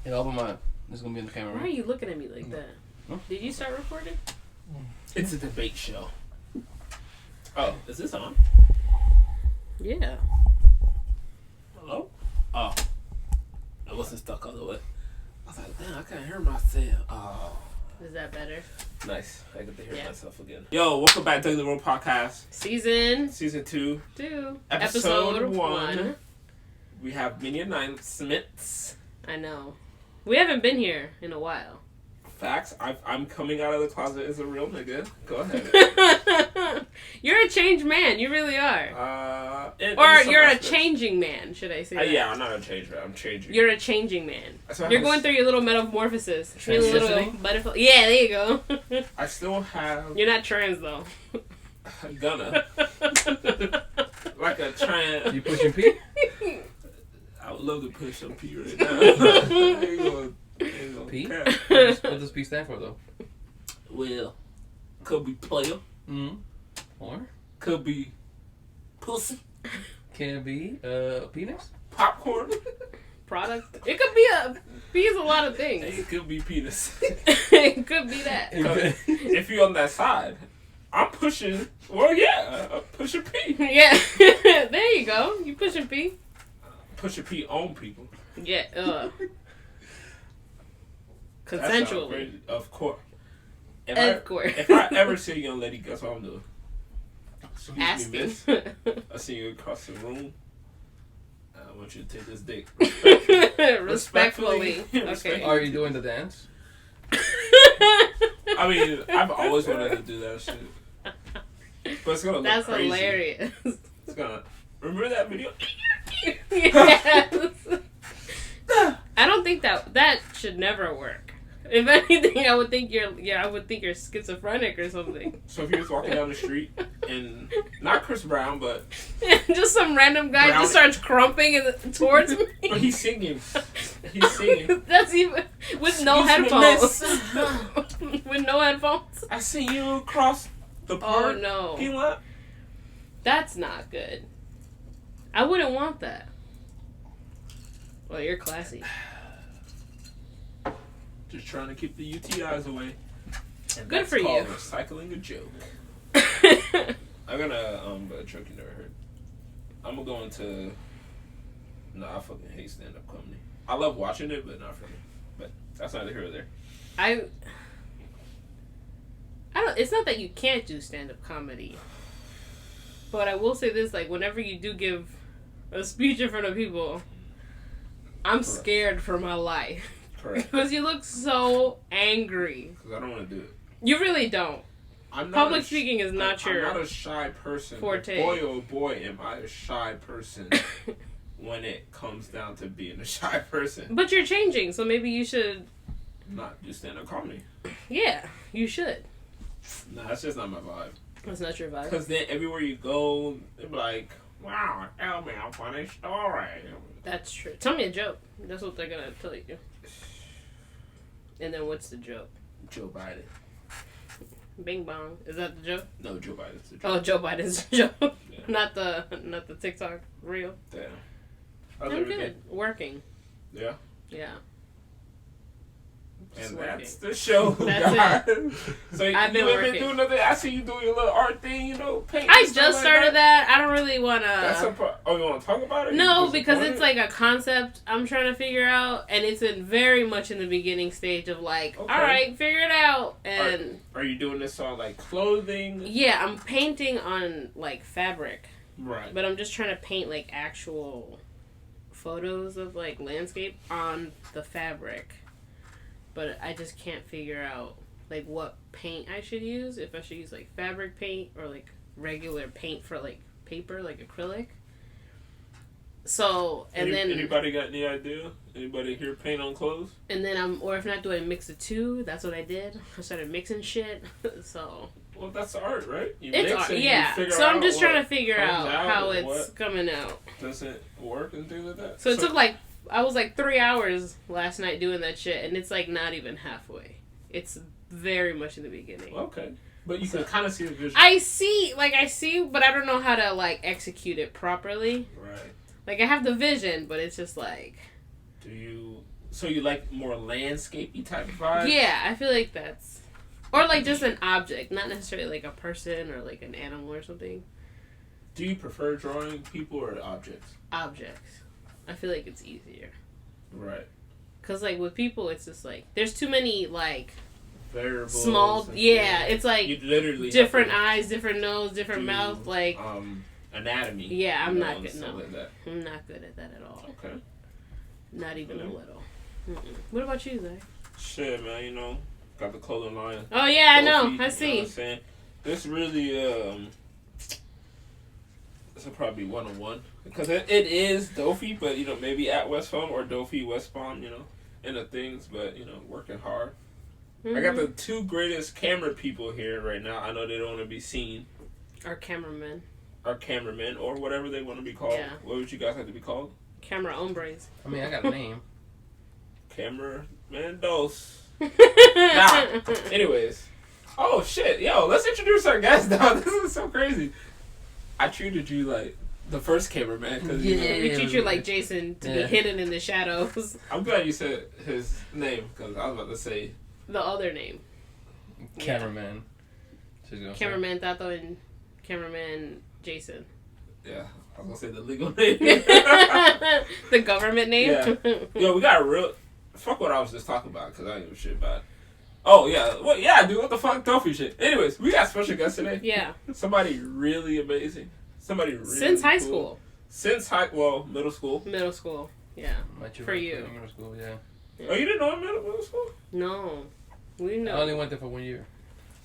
Yeah, open my. This is gonna be in the camera. Why are you looking at me like that? Huh? Did you start recording? It's a debate show. Oh, is this on? Yeah. Hello? Oh. I wasn't stuck all the way. I was like, damn, I can't hear myself. Oh. Is that better? Nice. I get to hear myself again. Yo, welcome back to Douglee Road Podcast. Season 2. Episode 1. We have many announcements. I know. We haven't been here in a while. Facts. I'm coming out of the closet as a real nigga. Go ahead. You're a changed man. You really are. Or you're a changing man, should I say that? Yeah, I'm not a changed man. I'm changing. You're a changing man. You're going through your little metamorphosis. Your little butterfly. Yeah, there you go. I still have... You're not trans, though. I'm gonna. Like a trans... You pushing P? I would love to push some P right now. P? What does P stand for, though? Well, could be player. Mm-hmm. Or? Could be pussy. Can it be penis? Popcorn. Product. It could be a... P is a lot of things. It could be penis. It could be that. If you're on that side, I'm pushing... Well, yeah. I'm pushing P. Yeah. There you go. You pushing P. Pushing P on people. Yeah. Consensually. Of course. If I ever see a young lady, guess what I'm doing? Excuse me, miss. I see you across the room. I want you to take this dick. Respectfully. Okay. Are you doing the dance? I mean, I've always wanted to do that shit. But it's gonna look That's crazy. Hilarious. It's gonna... Remember that video? Yes. I don't think that should never work. If anything, I would think you're schizophrenic or something. So if you was walking down the street and not Chris Brown, but just some random guy just starts crumping towards me. But he's singing. He's singing. That's even with no headphones. With no headphones. I see you across the park. Oh no. You what? That's not good. I wouldn't want that. Well, you're classy. Just trying to keep the UTIs away. And good that's for called you. Recycling a joke. I'm gonna a joke you never heard. I'm gonna go into. No, I fucking hate stand-up comedy. I love watching it, but not for me. But that's neither here or there. I don't. It's not that you can't do stand-up comedy, but I will say this: like, whenever you do give a speech in front of people, I'm scared for my life. Correct. Because you look so angry. Because I don't want to do it. You really don't. Public speaking is not your I'm not a shy person. Forte. Boy, oh boy, am I a shy person when it comes down to being a shy person. But you're changing, so maybe you should... Not do stand-up comedy. Yeah, you should. Nah, that's just not my vibe. That's not your vibe? Because then everywhere you go, they're like, wow, tell me a funny story. That's true. Tell me a joke. That's what they're going to tell you. And then what's the joke? Joe Biden. Bing bong. Is that the joke? No, Joe Biden's the joke. Oh, Joe Biden's the joke. Yeah. Not the TikTok reel. Yeah. I'm good. Working. Yeah. Yeah. And working. that's the show. That's it. So I've been you working. been doing nothing. I see you doing your little art thing, painting. I just started that. I don't really want to... you want to talk about it? No, because it's like a concept I'm trying to figure out, and it's very much in the beginning stage of like, okay. All right, figure it out. And are you doing this on like clothing? Yeah, I'm painting on like fabric. Right. But I'm just trying to paint like actual photos of like landscape on the fabric. But I just can't figure out like what paint I should use. If I should use like fabric paint or like regular paint for like paper, like acrylic. So anybody got any idea? Anybody here paint on clothes? And then or if not, do I mix the two? That's what I did. I started mixing shit. So. Well, that's art, right? It's art, yeah. So I'm just trying to figure out how it's coming out. Does it work and things like that? So it took I was 3 hours last night doing that shit, and it's like not even halfway. It's very much in the beginning. Okay. But you can kind of see the vision. I see, but I don't know how to execute it properly. Right. I have the vision, but it's just like... Do you So you like more landscapey type of vibe? Yeah, I feel like that's... Or like just an object, not necessarily like a person or like an animal or something. Do you prefer drawing people or objects? Objects. I feel like it's easier. Right. Because like with people, it's just like... There's too many like... Variables. Small... Yeah, it's like... You literally different eyes, different nose, different mouth, like... anatomy. Yeah, I'm not good. No, like that. I'm not good at that at all. Okay. Not even a little. What about you, Zay? Shit, man. You know, got the clothing line. Oh yeah, I know. Feet, I see. You know what I'm saying? This really, this will probably be 101 because it is Dofi, but you know maybe at West Palm or Dofi West Palm, you know, in the things, but you know working hard. I got the two greatest camera people here right now. I know they don't want to be seen. Our cameramen. Our cameramen, or whatever they want to be called. Yeah. What would you guys like to be called? Camera hombres. I mean, I got a name. Cameraman Dos. Nah. Anyways. Oh, shit. Yo, let's introduce our guest now. This is so crazy. I treated you like the first cameraman. Cause, Yeah, you know, we treat you like Jason to be hidden in the shadows. I'm glad you said his name, because I was about to say... The other name. Cameraman. Yeah. Cameraman Tato and Cameraman Jason. Yeah, I was going to say the legal name. The government name? Yeah. Yo, we got a real... Fuck what I was just talking about, because I don't give a shit about it. Oh, yeah. Well, yeah, dude, what the fuck? Dofi shit. Anyways, we got special guests today. Yeah. Somebody really amazing. Somebody really Since high cool. school. Since middle school. Middle school, yeah. For you. Middle school, yeah. Oh, you didn't know him in middle school? No. We know. I only went there for 1 year.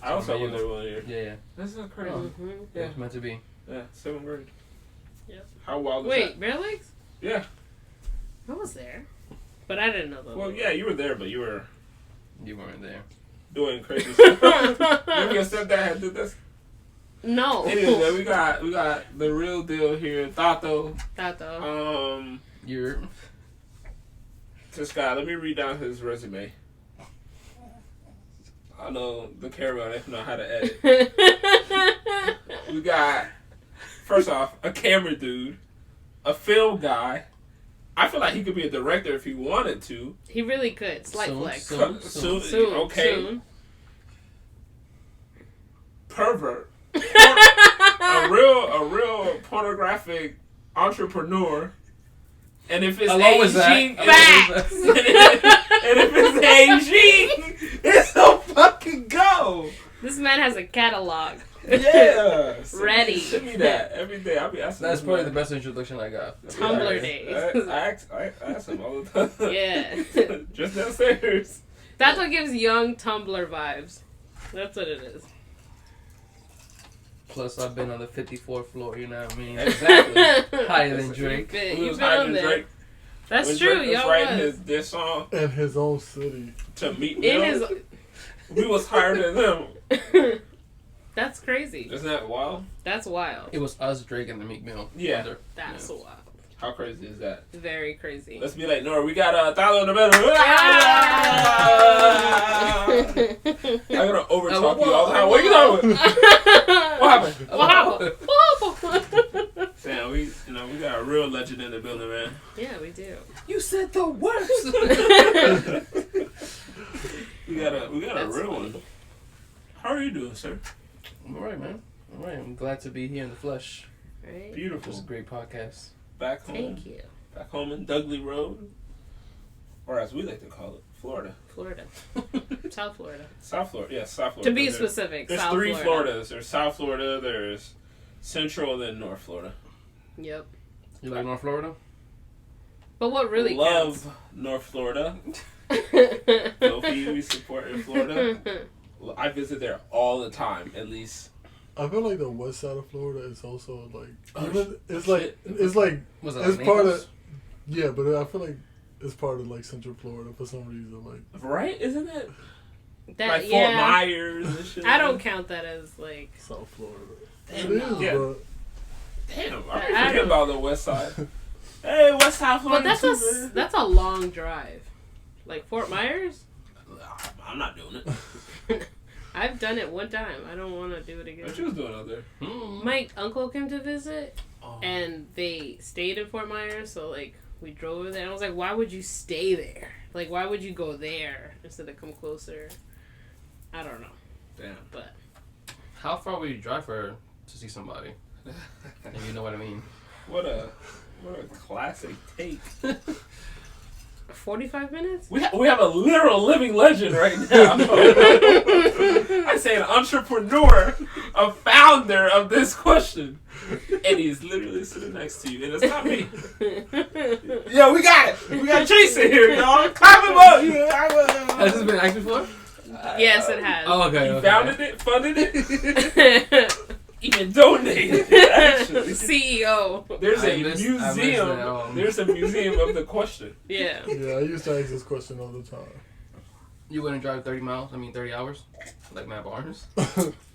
I also went there 1 year. Yeah. That's not crazy. Mm-hmm. Yeah, it's meant to be. Yeah, 7th grade. Yep. How wild is Wait, that? Bear Legs? Yeah. I was there. But I didn't know that. Well, yeah, you were there, but you were... You weren't there. Doing crazy stuff. Maybe your stepdad had did this? No. Anyway, we got the real deal here. Tato. You're... This guy, let me read down his resume. I know the camera know how to edit. We got, first off, a camera dude, a film guy. I feel like he could be a director if he wanted to. He really could. Slight flex. Soon. Okay. Soon. Pervert. a real pornographic entrepreneur. And if it's Asian, and if it's Asian, it's a fucking go. This man has a catalog. Yeah. Ready. Send me that every day. I'll be asking. That's probably the best introduction I got. Tumblr days. I ask him all the time. Yeah. Just downstairs. That's what gives young Tumblr vibes. That's what it is. Plus, I've been on the 54th floor, you know what I mean? Exactly. Higher than Drake. You've been on there. Drake. That's when true, Drake was y'all writing this song in his own city to meet me. We was higher than them. That's crazy. Isn't that wild? That's wild. It was us, Drake, and the Meek Mill. Yeah. That's wild. How crazy is that? Very crazy. Let's be like, Nora, we got Tyler in the middle. I'm gonna overtalk you all the time. What are you talking about? What happened? Damn, we got a real legend in the building, man. Yeah, we do. You said the worst. we got a real one. How are you doing, sir? I'm alright, man. Alright, I'm glad to be here in the flesh. Right. Beautiful. This is a great podcast. Back home. Thank you. Back home in Douglee Road, or as we like to call it, Florida. South Florida. South Florida. Yeah, South Florida. To be specific, there's South three Florida. Floridas. There's South Florida, there's Central, and then North Florida. Yep. You like North Florida? But what really Love counts? North Florida. Sophie, we support in Florida. I visit there all the time, at least. I feel like the west side of Florida is also like it's Was it's part of but I feel like it's part of like Central Florida for some reason, like Right? Isn't it? That, like Fort Myers and shit. I don't count that as like South Florida. Damn, It is, yeah. bro. Damn, I forget about the west side. Hey, West South Florida. But that's a long drive. Like Fort Myers? I'm not doing it. I've done it one time. I don't want to do it again. What you was doing out there? My uncle came to visit, and they stayed in Fort Myers. So like we drove over there. And I was like, why would you stay there? Like, why would you go there instead of come closer? I don't know. Damn. But How far would you drive to see somebody? If you know what I mean. What a classic take. 45 minutes? We have a literal living legend right now. I say an entrepreneur, a founder of this question. And he's literally sitting next to you. And it's not me. Yo, we got it. We got Jason here, y'all. Clap him up. Has this been acted for? Yes, it has. Oh, okay. He Okay. founded it, funded it, even donated it, actually. CEO. There's a missed museum. that, There's a museum of the question. Yeah. Yeah, I used to ask this question all the time. You wouldn't drive 30 hours? Like Matt Barnes?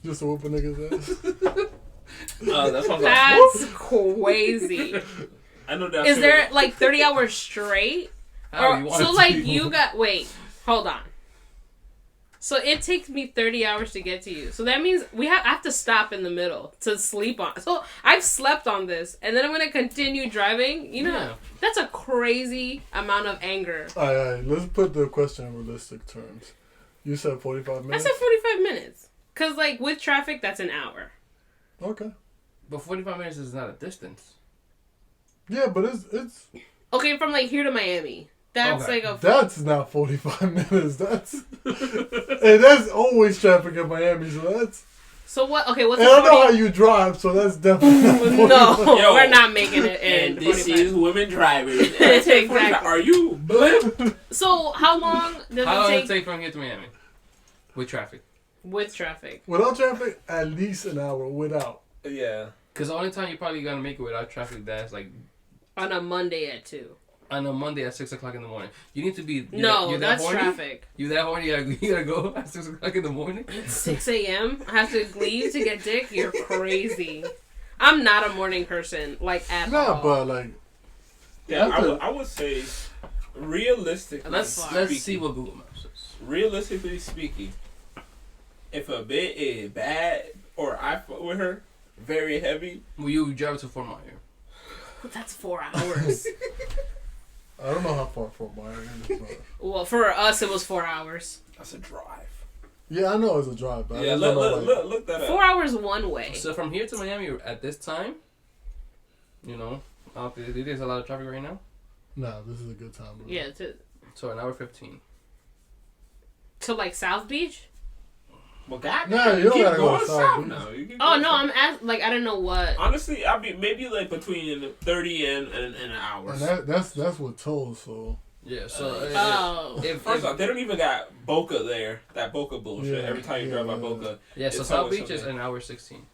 Just to whoop a nigga's ass. That's what That's crazy. I know that. Is there like 30 hours straight? However you want So it like to be. you got hold on. So it takes me 30 hours to get to you. So that means I have to stop in the middle to sleep on. So I've slept on this, and then I'm gonna continue driving. You know, Yeah. that's a crazy amount of anger. Alright, let's put the question in realistic terms. You said 45 I minutes? said 45 minutes. Cause like with traffic, that's an hour. Okay. But 45 minutes is not a distance. Yeah, but it's Okay, from like here to Miami. That's Okay. like a. that's not 45 minutes. That's and that's always traffic in Miami, so that's So what? Okay, what's and the I know 40? how you drive, so that's definitely not 45. No, Yo. we're not making it in. And this 45. is women driving. Exactly. Are you blimp? So how long does How long it does take it take from here to Miami? With traffic. with traffic? Without traffic, at least an hour. Without. Yeah. Because the only time you're probably going to make it without traffic, that's like On a Monday at 2. on a Monday at 6 o'clock in the morning. You need to be... No, you're that's that horny? traffic. You that horny? You gotta go at 6 o'clock in the morning? 6 a.m. I have to leave to get dick? You're crazy. I'm not a morning person, like, at Nah, all. but like Yeah, Okay. I would say, realistically Let's speaking, see what Google Maps says. realistically speaking, if a bit is bad or I fuck with her, very heavy, Will you drive to Fort Myers? That's 4 hours. I don't know how far from Miami is. But Well, for us, it was 4 hours. that's a drive. yeah, I know it's a drive, but I Yeah, just don't know, like, look that 4 up. hours one way. So from here to Miami at this time, you know, I don't think there's a lot of traffic right now. nah, this is a good time. Bro. Yeah, So an hour 15. to like South Beach? Well, God, Nah, you don't keep gotta go going to South south Beach. now. You keep Oh, going no, south. I'm like, I don't know what. Honestly, I'd be maybe like between 30 and an hour. And that's what tolls. So Yeah, so... Oh. First off, they don't even got Boca there. That Boca bullshit. Yeah, Every time you yeah, drive by yeah. Boca. Yeah, so It's South always Beach is something. an hour 16.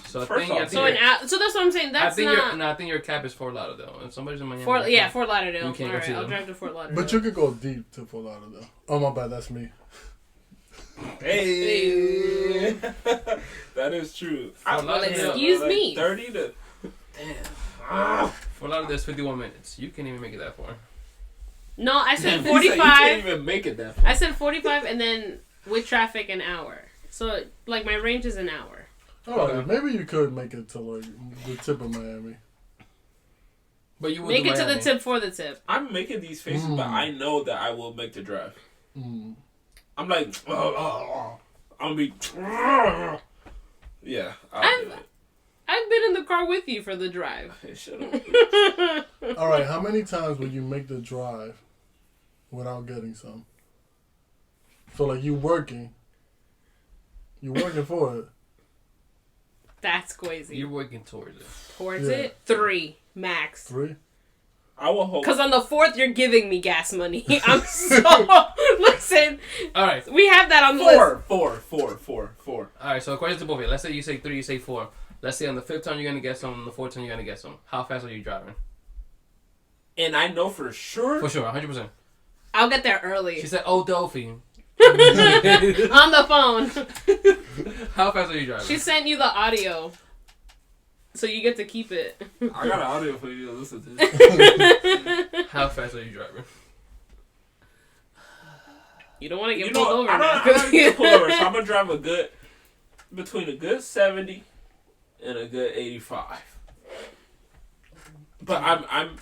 So I First think, off, I think, So so that's what I'm saying. That's not. I think your cap is Fort Lauderdale. If somebody's in Miami... Fort Lauderdale. You can't go Alright, see I'll them. drive to Fort Lauderdale. but you could go deep to Fort Lauderdale. Oh my bad, that's me. Hey, that is true. Well, excuse me. 30 to. Damn. Fort Lauderdale's 51 minutes. You can't even make it that far. No, I said You said you 45. can't even make it that far. I said 45 and then with traffic an hour. So like my range is an hour. Alright, Okay. maybe you could make it to like the tip of Miami. But you would Make do it to the Miami. tip for the tip. I'm making these faces, but I know that I will make the drive. Mm. I'm like, I'm be. Yeah, I'll do it. I've been in the car with you for the drive. Hey, shut up. Alright, how many times would you make the drive without getting some? So like you working for it. That's crazy. You're working towards it. Towards Yeah. it, 3 max. 3? I will hope. Because on the 4th, you're giving me gas money. I'm so listen. All right. We have that on the list. Four. All right. So according to both of you, let's say you say 3, you say 4. Let's say on the 5th time you're gonna get some, on the 4th time you're gonna get some. How fast are you driving? And I know for sure. For sure, 100%. I'll get there early. She said, "Oh, Dolphy." On the phone. How fast are you driving? She sent you the audio. So you get to keep it. I got an audio for you to listen to. How fast are you driving? You don't want to get You pulled know, over I'm now. not gonna get pulled over, so I'm gonna drive between a good 70 and a good 85. But I'm.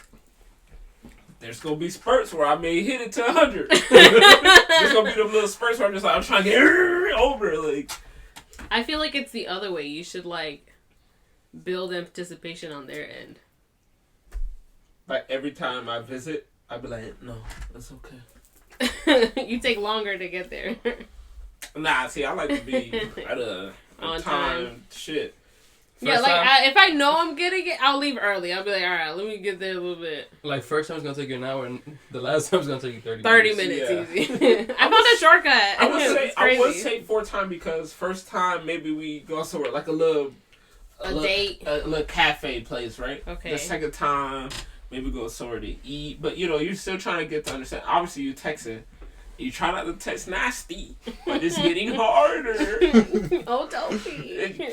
There's gonna be spurts where I may hit it to 100. There's gonna be them little spurts where I'm just like I'm trying to get over. Like, I feel like it's the other way. You should like build anticipation on their end. Like every time I visit, I'd be like, no, that's okay. You take longer to get there. Nah, see, I like to be at a On time. Shit. Yeah, like if I know I'm getting it, I'll leave early. I'll be like, all right, let me get there a little bit. Like first time's gonna take you an hour, and the last time's gonna take you 30 30 minutes. minute easy. I found a shortcut. I would say 4 time because first time maybe we go somewhere like a date, a little cafe place, right? Okay. The second time maybe go somewhere to eat, but you know you're still trying to get to understand. Obviously you texting. You try not to text nasty, but it's getting harder. Oh, don't be. The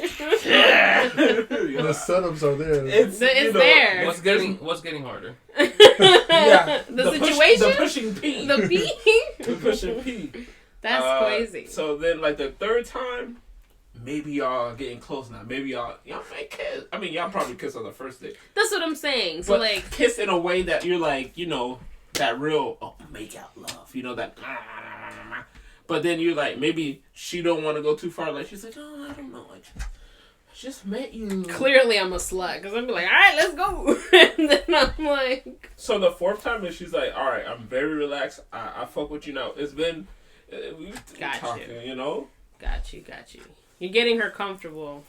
setups are there. It's there. What's getting harder? Yeah. The situation? The pushing P. The P? The pushing P. That's crazy. So then, like, the third time, maybe y'all getting close now. Maybe y'all might kiss. I mean, y'all probably kiss on the first date. That's what I'm saying. So, But like... kiss in a way that you're like, you know... That real make out love, you know that. But then you're like, maybe she don't want to go too far. Like she's like, oh, I don't know, I just met you. Clearly, I'm a slut because I'm like, all right, let's go. And then I'm like, so the fourth time is she's like, all right, I'm very relaxed. I fuck with you now. It's been we've talking, you know. Got you. You're getting her comfortable.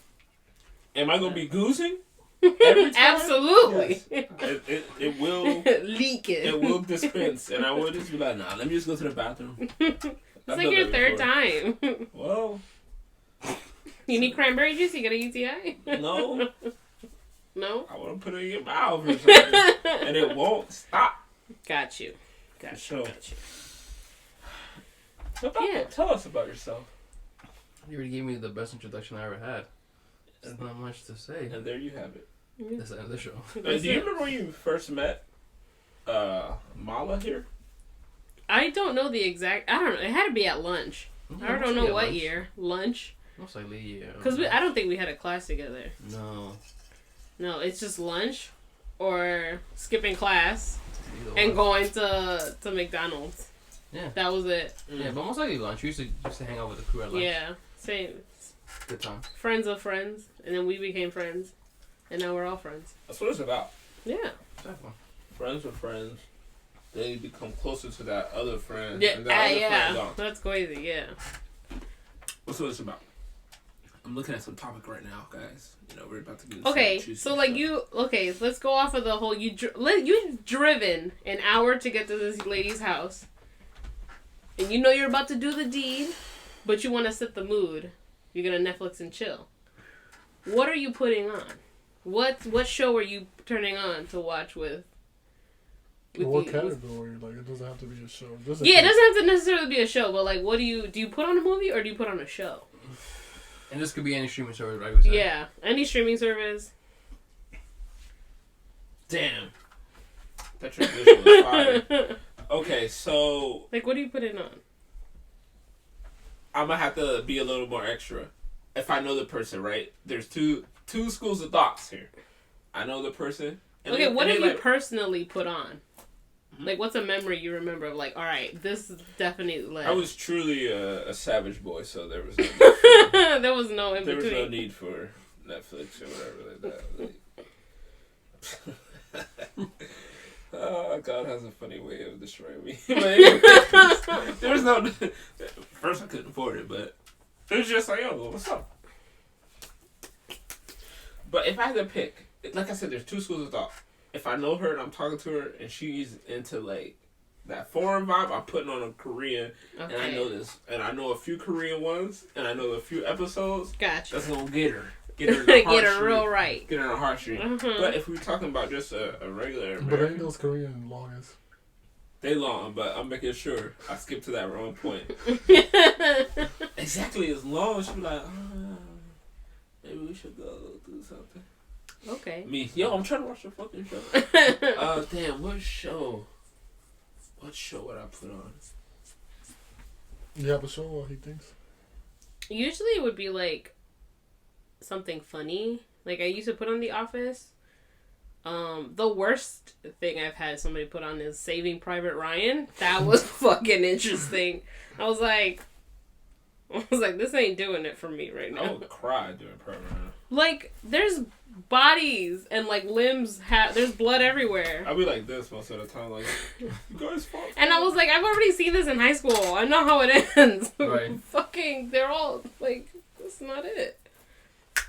Am I gonna be goozing? Every time? Absolutely. Yes. It will leak it. It will dispense, and I will just be like, nah, let me just go to the bathroom. It's like your third time. Well, you need cranberry juice? You got a UTI? No. No? I want to put it in your mouth or something, and it won't stop. Got you. So tell us about yourself. You already gave me the best introduction I ever had. There's not much to say. And there you have it. That's the end of the show. Do you remember when you first met Mala here? I don't know the exact... I don't know. It had to be at lunch. I don't know what year. Lunch? Most likely, yeah. Because I don't think we had a class together. No, it's just lunch or skipping class and going to McDonald's. Yeah. That was it. Yeah, but most likely lunch. We used to hang out with the crew at lunch. Yeah, same. Good time. Friends of friends, and then we became friends, and now we're all friends. That's what it's about. Yeah. Definitely. Friends with friends. They become closer to that other friend. Yeah, And that other friend yeah. That's crazy, yeah. What's what it's about? I'm looking at some topic right now, guys. You know, we're about to get into Okay, so like stuff. let's go off of the whole, you've driven an hour to get to this lady's house, and you know you're about to do the deed, but you want to set the mood. You're gonna Netflix and chill. What are you putting on? What show are you turning on to watch with what category? Like, it doesn't have to be a show. It doesn't have to necessarily be a show, but like, what do you put on a movie or do you put on a show? And this could be any streaming service, like we said. Yeah, any streaming service. Damn. That transition was fire. Okay, so like, what are you putting on? I'm gonna have to be a little more extra. If I know the person, right? There's two schools of thoughts here. I know the person. Okay, what have you personally put on? Like, what's a memory you remember of, like, all right, this is definitely... Like... I was truly a savage boy, so there was no need for, there was no in there between. was no need for Netflix or whatever like that. Oh, God has a funny way of destroying me. But anyway, there was no... First, I couldn't afford it, but it was just like, yo, what's up? But if I had to pick, like I said, there's two schools of thought. If I know her and I'm talking to her and she's into like that foreign vibe, I'm putting on a Korean, and I know this, and I know a few Korean ones, and I know a few episodes. Gotcha. That's gonna get her in the get her real right. Get her in the heartstring. But if we're talking about just a regular American, but ain't those Korean longest? They long, but I'm making sure I skip to that wrong point. Exactly as long. She'll be like, maybe we should go do something. Okay. Me, I'm trying to watch the fucking show. Damn, what show? What show would I put on? You have a show, what he thinks? Usually it would be like something funny. Like I used to put on The Office, The worst thing I've had somebody put on is Saving Private Ryan. That was fucking interesting. I was like, this ain't doing it for me right now. I would cry during Private Ryan. Like, there's bodies and like limbs. There's blood everywhere. I'll be like this most of the time, like, you guys fuck. And I was like, I've already seen this in high school. I know how it ends. Right. Fucking, they're all like, that's not it.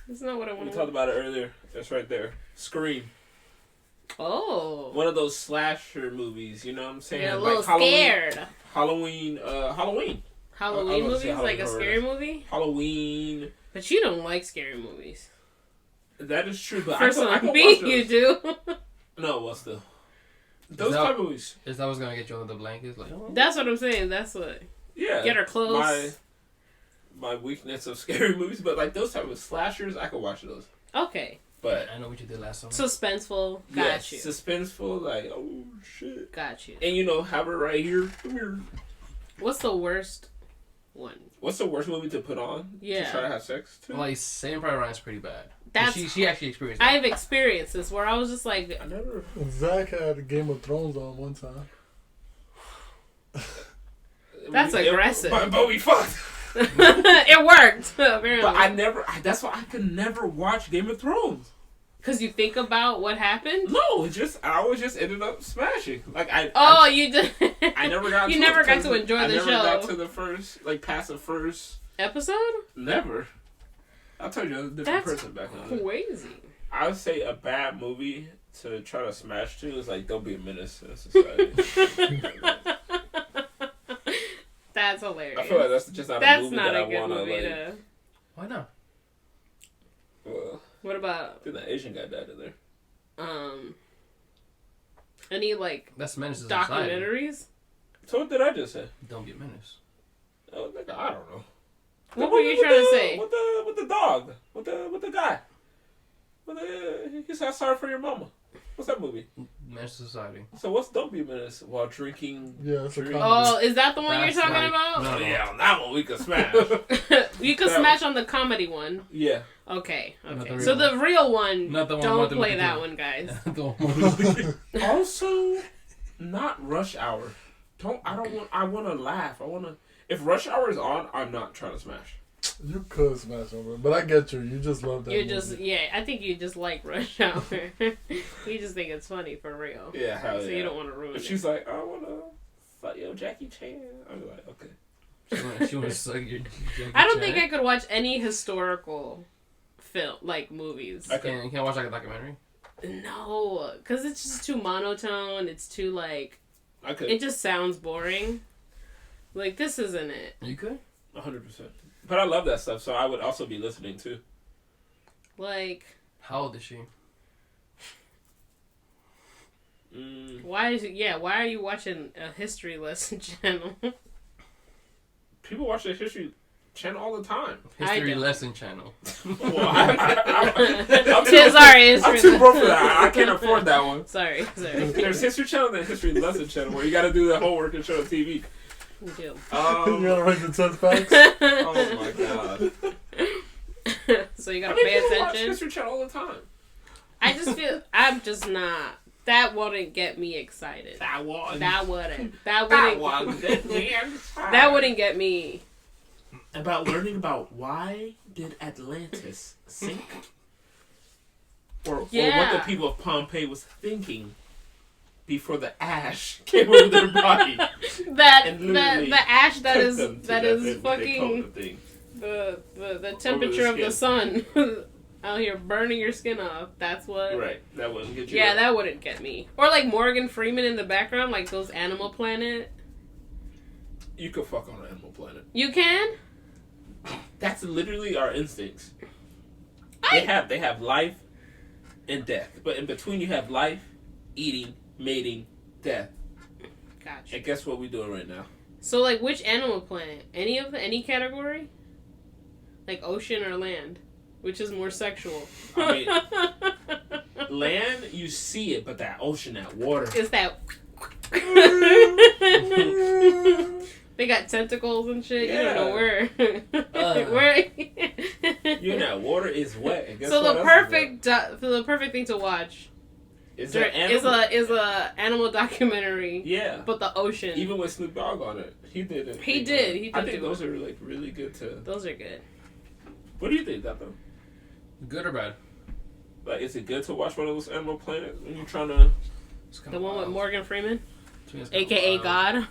That's not what I want We to. talked about it earlier. It's right there. Scream. Oh. One of those slasher movies, you know what I'm saying? You're a little like scared. Halloween. Halloween I was gonna movies? say Halloween Like a scary movie? Halloween. But you don't like scary movies. That is true, but For I some can me, watch those. you do. No, what's the... Those type of movies. Is that what's gonna get you under the blankets? Like, That's what I'm saying. That's what. Yeah. Get her close. My weakness of scary movies, but like those type of slashers, I could watch those. Okay. But I know what you did last summer. Suspenseful. Got you. Suspenseful, like, oh shit. Got you. And you know, have her right here. Come here. What's the worst one? What's the worst movie to put on? Yeah. To try to have sex to? Like, Saving Private Ryan's pretty bad. That's. She actually experienced that. I've experienced this where I was just like, I never. Zach had Game of Thrones on one time. That's aggressive. But we fucked. it worked. Apparently. But I never. That's why I could never watch Game of Thrones. Because you think about what happened? No, it's just I always just ended up smashing. Like you did. I never got. You to never it got to enjoy the show. I never got to the first, like, past the first episode. Never. I'll tell you, I was a different person back then. Crazy. I would say a bad movie to try to smash to is like Don't Be a Menace to Society. That's hilarious. I feel like that's just not a movie that I want to like. Why not? Well, what about? I think that Asian guy died in there. Any like that's Menace documentaries? So what did I just say? Don't be a menace. Oh, nigga, I don't know. What were you trying to say? With the dog, with the guy. He said, "Sorry for your mama." What's that movie? Menace to Society. So what's Don't Be a Menace while drinking? Yeah, it's a comedy. Oh, is that the one That's you're talking like- about? No. Yeah, on that one we could smash. You could smash on the comedy one. Yeah. Okay. Not the real So the real one, Not the one don't Martin play Luther that King. one, guys. The one Also, not Rush Hour. I want to laugh. If Rush Hour is on, I'm not trying to smash. You could smash over it, but I get you. You just love that movie. I think you just like Rush Hour. You just think it's funny for real. Yeah, hell So yeah. you don't want to ruin If it. she's like, I want to fuck yo Jackie Chan. I'll be like, okay. She want to suck your Jackie I don't think Chan. I could watch any historical film, like movies. Okay. You can't watch like a documentary. No, because it's just too monotone. It's too like, I could. it just sounds boring. Like, this isn't it. You could. 100%. But I love that stuff, so I would also be listening too. Like, How old is she? why are you watching a history lesson channel? People watch the History Channel all the time. History don't. lesson channel. Well, Sorry, I'm too broke for that. I can't afford that one. Sorry. There's History Channel and History Lesson Channel where you got to do the homework and show the TV. You do. You gotta write the 10 facts. Oh my god. So you gotta People pay watch attention. History Channel all the time. I just feel I'm just not. That wouldn't get me excited. That wouldn't That wouldn't get me. About learning about why did Atlantis sink, or what the people of Pompeii was thinking before the ash came over their body. the ash that is fucking the temperature of the sun out here burning your skin off. That's what. Right, that wouldn't get you. Yeah, that wouldn't get me. Or like Morgan Freeman in the background, like those Animal Planet. You could fuck on Animal Planet. You can. That's literally our instincts. They have life and death, but in between you have life, eating, mating, death. Gotcha. And guess what we're doing right now? So like, which Animal Planet? Any category? Like ocean or land? Which is more sexual? I mean, land, you see it, but that ocean, that water. Is that? They got tentacles and shit. Yeah. You don't know where. Where? You know, water is wet. And guess So what the else is perfect thing to watch Is that animal? Is a animal documentary. Yeah. But the ocean. Even with Snoop Dogg on it, he did it. He did. I think those are like really good too. Those are good. What do you think, Tato? Good or bad? Like, is it good to watch one of those Animal Planet when you're trying to? The one with Morgan Freeman, AKA God,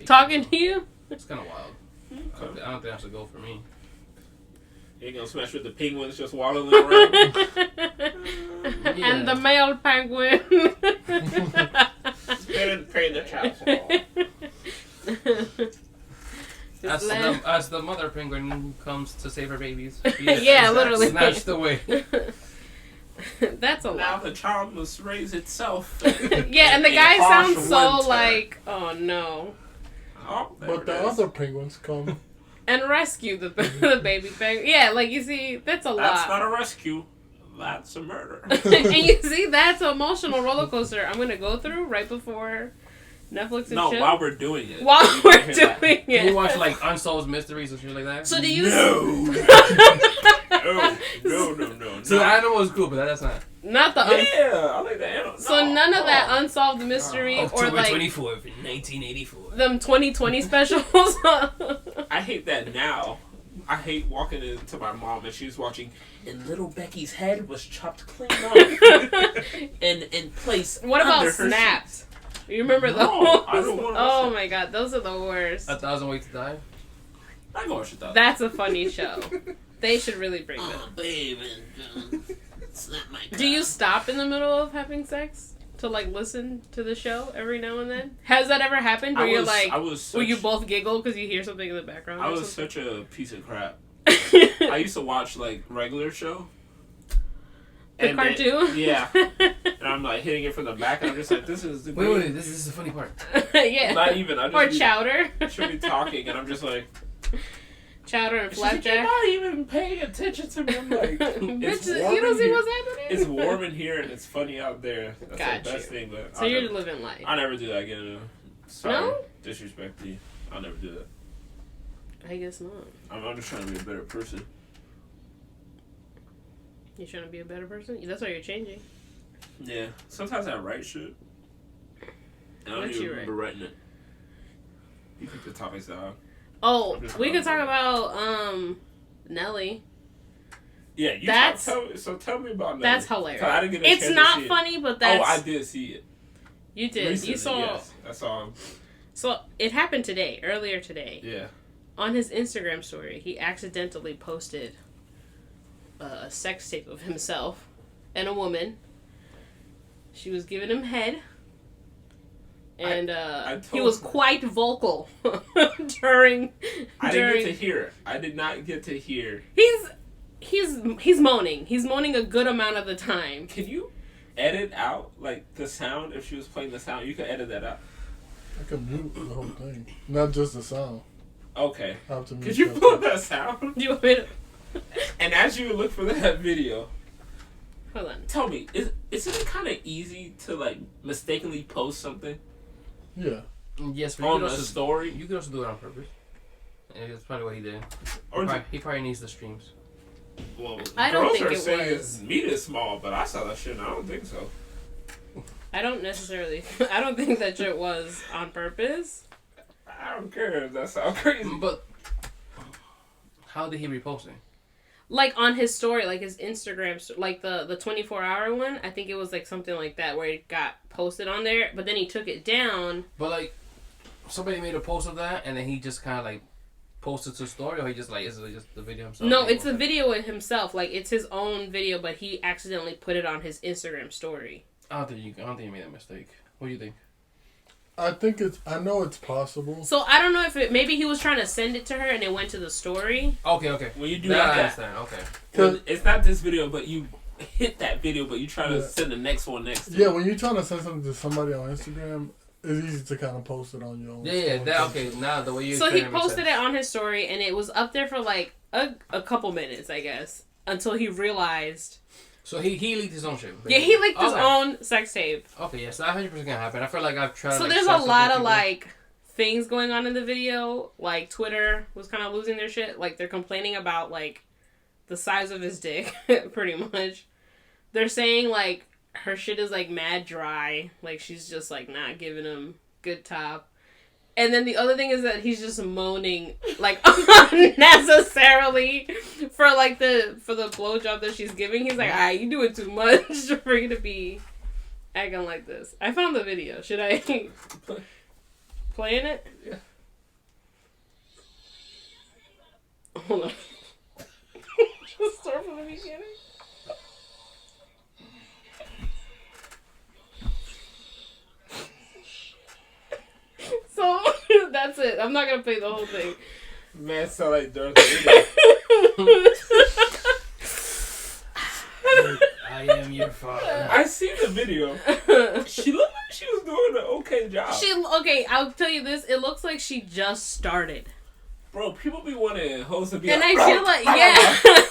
talking to you. It's kind of wild. Okay. I don't think that's a go for me. You ain't gonna smash with the penguins just waddling around. And the male penguin. Paying the child support. As the mother penguin comes to save her babies. Yeah, literally. Snatched away. That's a lot. Now the child must raise itself. Yeah, and the guy sounds so like, oh no. Oh, but the other penguins come. And rescue the baby penguin. Yeah, like you see, that's a lot. That's not a rescue. That's a murder. And you see, that's an emotional roller coaster I'm gonna go through right before Netflix and No, chill. while we're doing it. While we're doing it. Can you watch like Unsolved Mysteries and shit like that? So do you? No. So the animal is cool, but that's not. Not the. Yeah, I like the animal. So none of that unsolved mystery or October like 24th in 1984. them 2020 specials. I hate that now. I hate walking into my mom and she's watching, and little Becky's head was chopped clean off and placed. What about under her Snapped? sheets. You remember those? I don't want to Oh watch my god, those are the worst. 1,000 Ways to Die. I go watch it. That's a funny show. They should really bring that. Oh, baby, it's not my. Do you stop in the middle of having sex to like listen to the show every now and then? Has that ever happened? Where you're like, where you both giggle because you hear something in the background? I was such a piece of crap. I used to watch like regular show. The cartoon? Yeah. And I'm like hitting it from the back and I'm just like, this is the Wait, this is the funny part. Yeah. Not even. I just or Chowder. Should be talking and I'm just like, Chowder and she's like, Flapjack. you're not even paying attention to me. I'm like, Bitch, you warm don't in see here. what's happening? It's warm in here and it's funny out there. That's Got the best you. thing. But So you're living life. I'll never do that again. Sorry. No? Disrespect to you. I'll never do that. I guess not. I'm just trying to be a better person. You're trying to be a better person? That's why you're changing. Yeah. Sometimes I write shit. And I don't What even you remember writing it. You pick the topics out. Oh, we could talk about Nelly. Yeah, you That's tell me about Nelly. That's hilarious. I didn't get a It's chance not to see funny, it. but that's. Oh, I did see it. You did. Recently, You saw. Yes, I saw him. So it happened earlier today. Yeah. On his Instagram story, he accidentally posted a sex tape of himself and a woman. She was giving him head. And he was quite vocal during. I didn't get to hear it. I did not get to hear. He's moaning. He's moaning a good amount of the time. Can you edit out like the sound if she was playing the sound? You can edit that out. I can mute the whole thing, not just the sound. Okay. I have to mute Could you pull that sound? Do you want me to? And as you look for that video, Hold on. tell me, isn't it kind of easy to like mistakenly post something Yeah. Yes, but on a story? You could also do it on purpose. And that's probably what he did. Or He probably needs the streams. well, I don't girls think are it saying was. meat is small, but I saw that shit and I don't think so. I don't think that shit was on purpose. I don't care if that sounds crazy. But how did he repost it? Like on his story, like his Instagram, like the 24-hour one. I think it was like something like that where it got posted on there, but then he took it down. But like, somebody made a post of that, and then he just kind of like posted to story, or he just like, is it just the video himself? No, it's a video with himself. Like it's his own video, but he accidentally put it on his Instagram story. I don't think you made that mistake. What do you think? I know it's possible. So I don't know if maybe he was trying to send it to her and it went to the story. Okay. When you do that, I that, understand. Okay. well, it's not this video, but you hit that video, but you try to send the next one next to it. When you're trying to send something to somebody on Instagram, it's easy to kind of post it on your own. Okay. Now the way you. So he posted it on his story, and it was up there for like a couple minutes, I guess, until he realized. So he leaked his own shit. Basically. Yeah, he leaked his own sex tape. Okay, yes, that 100% gonna happen. I feel like I've tried. So like, there's a lot of like things going on in the video. Like Twitter was kind of losing their shit. Like they're complaining about like the size of his dick, pretty much. They're saying like her shit is like mad dry. Like she's just like not giving him good top. And then the other thing is that he's just moaning like unnecessarily for like the blowjob that she's giving. He's like, "Ah, you do it too much for you to be acting like this." I found the video. Should I playing it? Yeah. Hold on. Start from the beginning. So that's it. I'm not gonna play the whole thing. Man, sound like Darth Vader. I am your father. I seen the video. She looked like she was doing an okay job. Okay, I'll tell you this. It looks like she just started. Bro, people be wanting hoes to be And like, I feel like,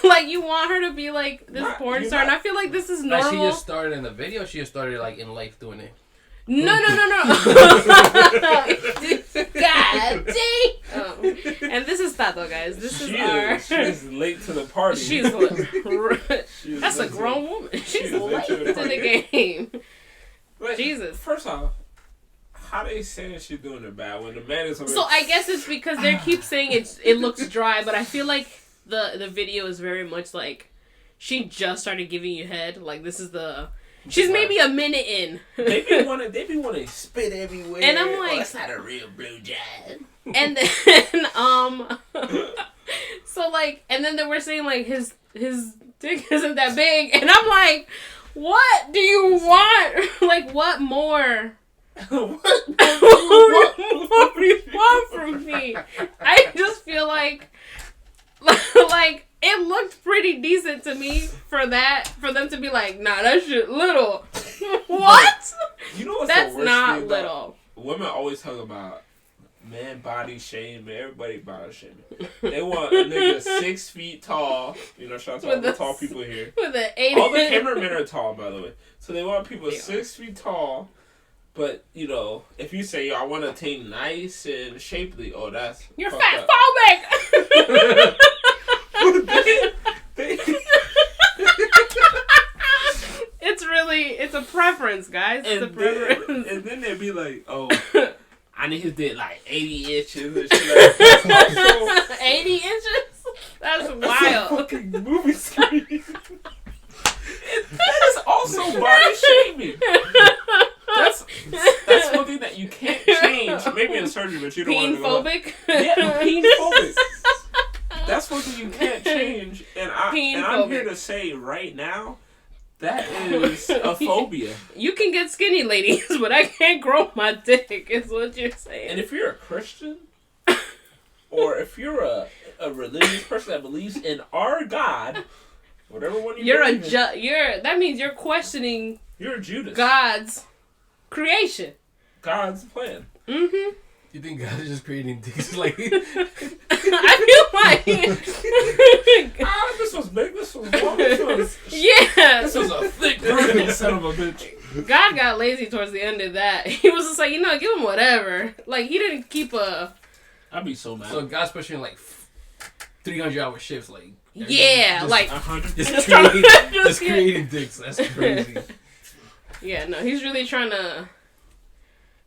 like you want her to be like this porn star. And I feel like this is normal. Like she just started in the video. She just started like in life doing it. No. God dang. And this is Tato, guys. She's late to the party. That's a grown woman. She's late to the game. Like, Jesus. First off, how they saying she's doing it bad when the man is... So I guess it's because they keep saying it looks dry, but I feel like the video is very much like she just started giving you head. Like this is the... She's maybe a minute in. They be wanting to spit everywhere. And I'm like... that's not a real blowjob. And then, so like, and then they were saying like his dick isn't that big. And I'm like, what do you want? Like, what more? What more do you want from me? I just feel like it looked pretty decent to me for them to be like, nah, that shit little. What? You know what's That's the worst not thing, little. Women always talk about man body shame, everybody body shaming. They want a nigga 6 feet tall. You know, shout out to all the tall people here. With an 8. All the cameramen are tall, by the way. So they want people 6 feet tall. But, you know, if you say, yo, I want to attain nice and shapely, oh, that's... You're fat phobic! It's a preference, guys. It's a preference. And then they'd be like, oh, I need his dick like 80 inches and shit like that. 80 inches? That's wild. That's a fucking movie screen. That is also body shaming. That's one thing that you can't change. Maybe in surgery, but you don't want to go. Peen-phobic? Yeah, peen-phobic. That's one thing you can't change. And I'm here to say right now, that is a phobia. You can get skinny, ladies, but I can't grow my dick, is what you're saying. And if you're a Christian, or if you're a religious person that believes in our God, whatever one you believe in, that means you're questioning you're a Judas. God's creation. God's plan. Mm-hmm. You think God is just creating dicks like... I feel like... this was big, this was long, this was... Yeah. This was a thick green son of a bitch. God got lazy towards the end of that. He was just like, give him whatever. Like, he didn't keep a... I'd be so mad. So God's pushing like 300-hour shifts, like... Yeah, just, like... 100. Just creating dicks. That's crazy. Yeah, no, he's really trying to...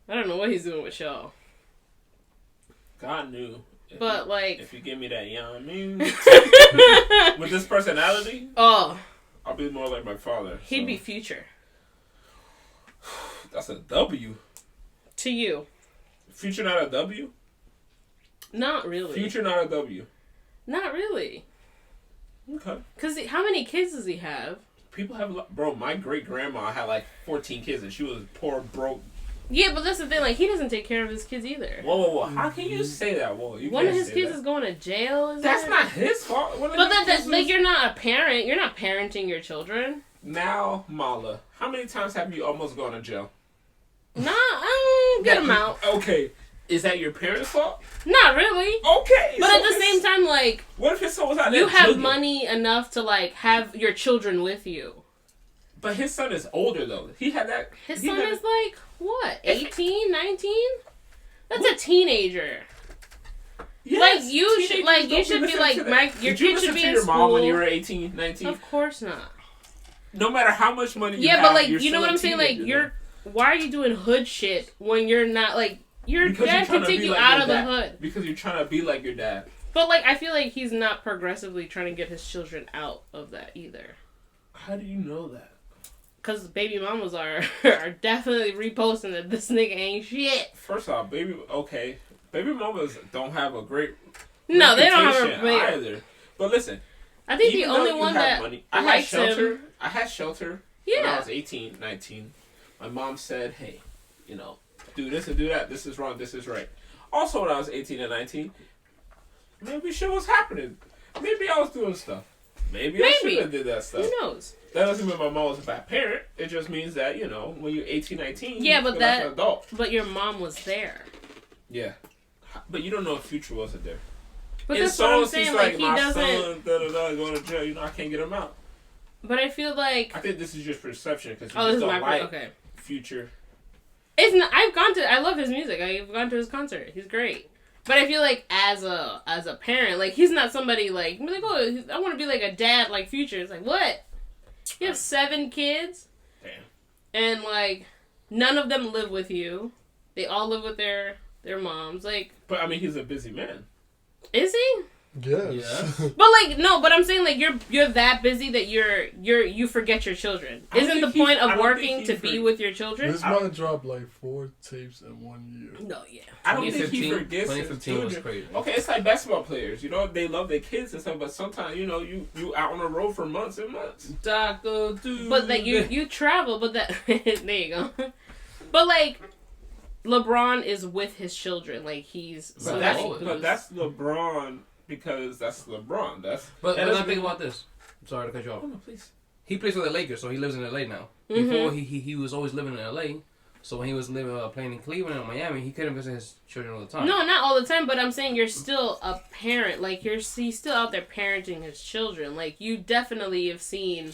I don't know what he's doing with y'all. God knew. But, like... If you give me that, you know what I mean? With this personality... Oh. I'll be more like my father. He'd be Future. That's a W. To you. Future not a W? Not really. Future not a W. Not really. Okay. Because how many kids does he have? People have... Bro, my great-grandma had like 14 kids and she was poor, broke. Yeah, but that's the thing. Like, he doesn't take care of his kids either. Whoa. How can you say that? Whoa, one of his kids is going to jail. That's not his fault. But that's like, you're not a parent. You're not parenting your children. Now, Mala, how many times have you almost gone to jail? Nah, good amount. Okay. Is that your parents' fault? Not really. Okay. But so at the same time, like... What if his son was out there you have jugging? money enough to, like, have your children with you. But his son is older, though. He had that... His son is, like, what? 18? 19? That's a teenager. Yes, like, you should be, like, your kid should be in your school. Mom when you were 18, 19? Of course not. no matter how much money you yeah, have, but like you're you know still what a I'm saying? Like teenager, why are you doing hood shit when you're not like your Because dad you're trying can to take be you like out your of the dad. hood. Because you're trying to be like your dad. But like I feel like he's not progressively trying to get his children out of that either. How do you know that? Cause baby mamas are definitely reposting that this nigga ain't shit. First off, baby mamas don't have a great No, they don't have reputation a. either. But listen, I think the even though only you one have that money, I had likes shelter. him. I had shelter when I Yeah. was 18, 19. My mom said, "Hey, do this and do that. This is wrong. This is right." Also, when I was 18 and 19, maybe shit was happening. Maybe I was doing stuff. Maybe. I should have did that stuff. Who knows? That doesn't mean my mom was a bad parent. It just means that, when you're 18, 19, Yeah, you but feel like an adult. But your mom was there. Yeah. But you don't know if Future wasn't there. But And that's what I'm saying. he's Like he my doesn't. son, going to jail. I can't get him out. But I feel like. I think this is just perception because you Oh, just this is don't my like okay. Future. It's not. I love his music. I've gone to his concert. He's great. But I feel like as a parent, like he's not somebody like oh, I want to be like a dad like Future. It's like what? You have 7 kids. Damn. And like none of them live with you. They all live with their moms. Like. But I mean, he's a busy man. Is he? Yes. But like no, but I'm saying like you're that busy that you forget your children. Isn't the point of working to be with your children? This man dropped like 4 tapes in 1 year. No, yeah. I don't think he forgets his 2015 was children. crazy. Okay, it's like basketball players. They love their kids and stuff, but sometimes, you out on the road for months and months. Taco Tuesday. But that you travel, but that there you go. But like LeBron is with his children, like he's But that's LeBron because that's LeBron. But now think about this. I'm sorry to cut you off. Oh, no, please. He plays for the Lakers, so he lives in LA now. Before he was always living in LA. So when he was playing in Cleveland or Miami, he couldn't visit his children all the time. No, not all the time, but I'm saying you're still a parent. Like he's still out there parenting his children. Like you definitely have seen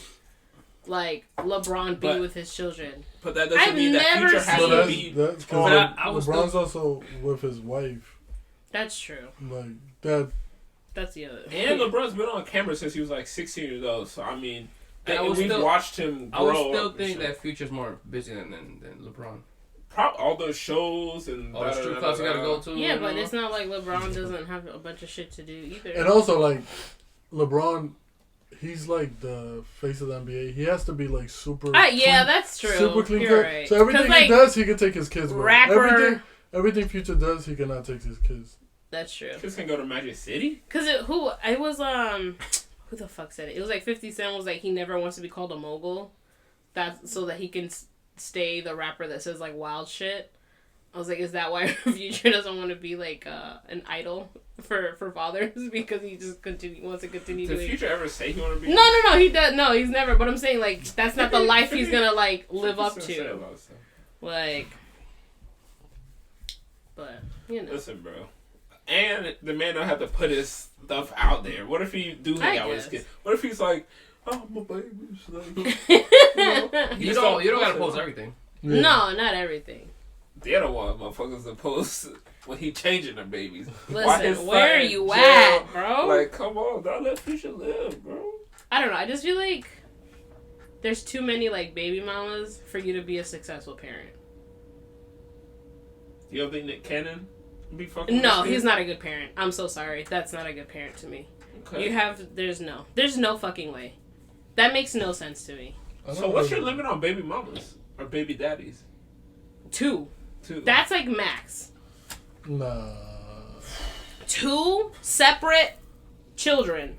like LeBron be with his children. But that doesn't mean that Future has to be. That's because LeBron's also with his wife. That's true. Like that. That's the other. And LeBron's been on camera since he was like 16 years old. So I mean, we've watched him grow. I would still think that Future's more busy than LeBron. All those shows and all the strip clubs you gotta go to. Yeah, but it's not like LeBron doesn't have a bunch of shit to do either. And also, like LeBron, he's like the face of the NBA. He has to be like super. Yeah, that's true. Super clean You're cut. right. So everything he does, he can take his kids with. Rapper. Everything Future does, he cannot take his kids. That's true. Kids can go to Magic City. Cause who the fuck said it? It was like 50 Cent was like he never wants to be called a mogul, that's so that he can stay the rapper that says like wild shit. I was like, is that why Future doesn't want to be like an idol for fathers because he just wants to continue Did doing. Future ever say he want to be? No, he does. No, he's never. But I'm saying like that's not the life he's gonna like live up to. Like, but Listen, bro. And the man don't have to put his stuff out there. What if he do hang out with his kid? What if he's like, oh, my baby's like, you don't gotta post everything. Yeah. No, not everything. They're the one motherfuckers to post when he changing the babies. Listen, where are you at, bro? Like, come on, don't let Future live, bro. I don't know. I just feel like there's too many like baby mamas for you to be a successful parent. You don't think Nick Cannon be fucking? No, he's not a good parent. I'm so sorry. That's not a good parent to me. Okay. There's no fucking way. That makes no sense to me. So what's your limit on baby mamas or baby daddies? 2. That's like max. Nah. 2 separate children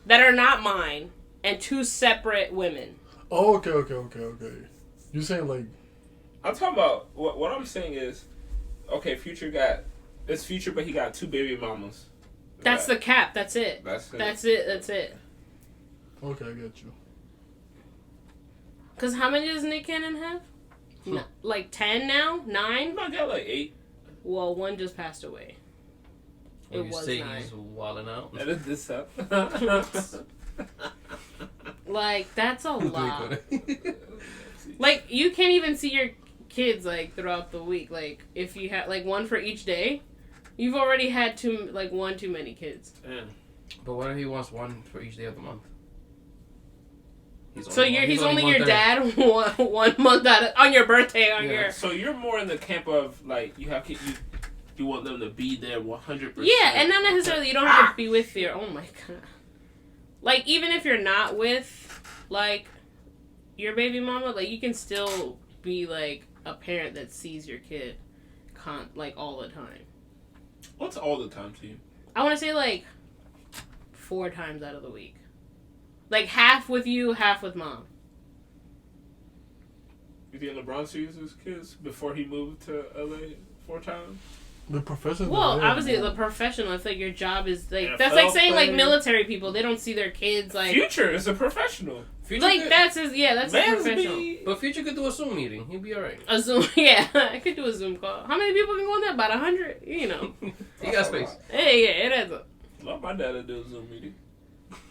that are not mine and 2 separate women. Oh, okay. You saying like? I'm talking about what I'm saying is, okay, Future it's Future, but he got 2 baby mamas. That's the cap. That's it. That's it. Okay, I get you. Cause how many does Nick Cannon have? No, like 10 now? 9? I got like 8. Well, 1 just passed away. It was say 9. He's wilding out. Edit this up. Like that's a lot. Like you can't even see your kids like throughout the week. Like if you had like 1 for each day, you've already had 1 too many kids. Damn. But what if he wants 1 for each day of the month? He's only your dad 1 month on your birthday your. So you're more in the camp of like you want them to be there 100%. Yeah, and not necessarily you don't have to be with your. Oh my god. Like even if you're not with like your baby mama, like you can still be like a parent that sees your kid, like all the time. What's all the time to you? I want to say like 4 times out of the week. Like half with you, half with mom. You think LeBron sees his kids before he moved to LA 4 times? The professional. Well, obviously the professional. I feel like your job is like NFL that's like saying player. like military people. They don't see their kids like. Future is a professional. Future Like could, that's his that's his professional. But Future could do a Zoom meeting. He'd be alright. A Zoom, yeah, I could do a Zoom call. How many people can go on there? About 100, you know. He got space. Hey, yeah, it adds up. Love my dad to do a Zoom meeting.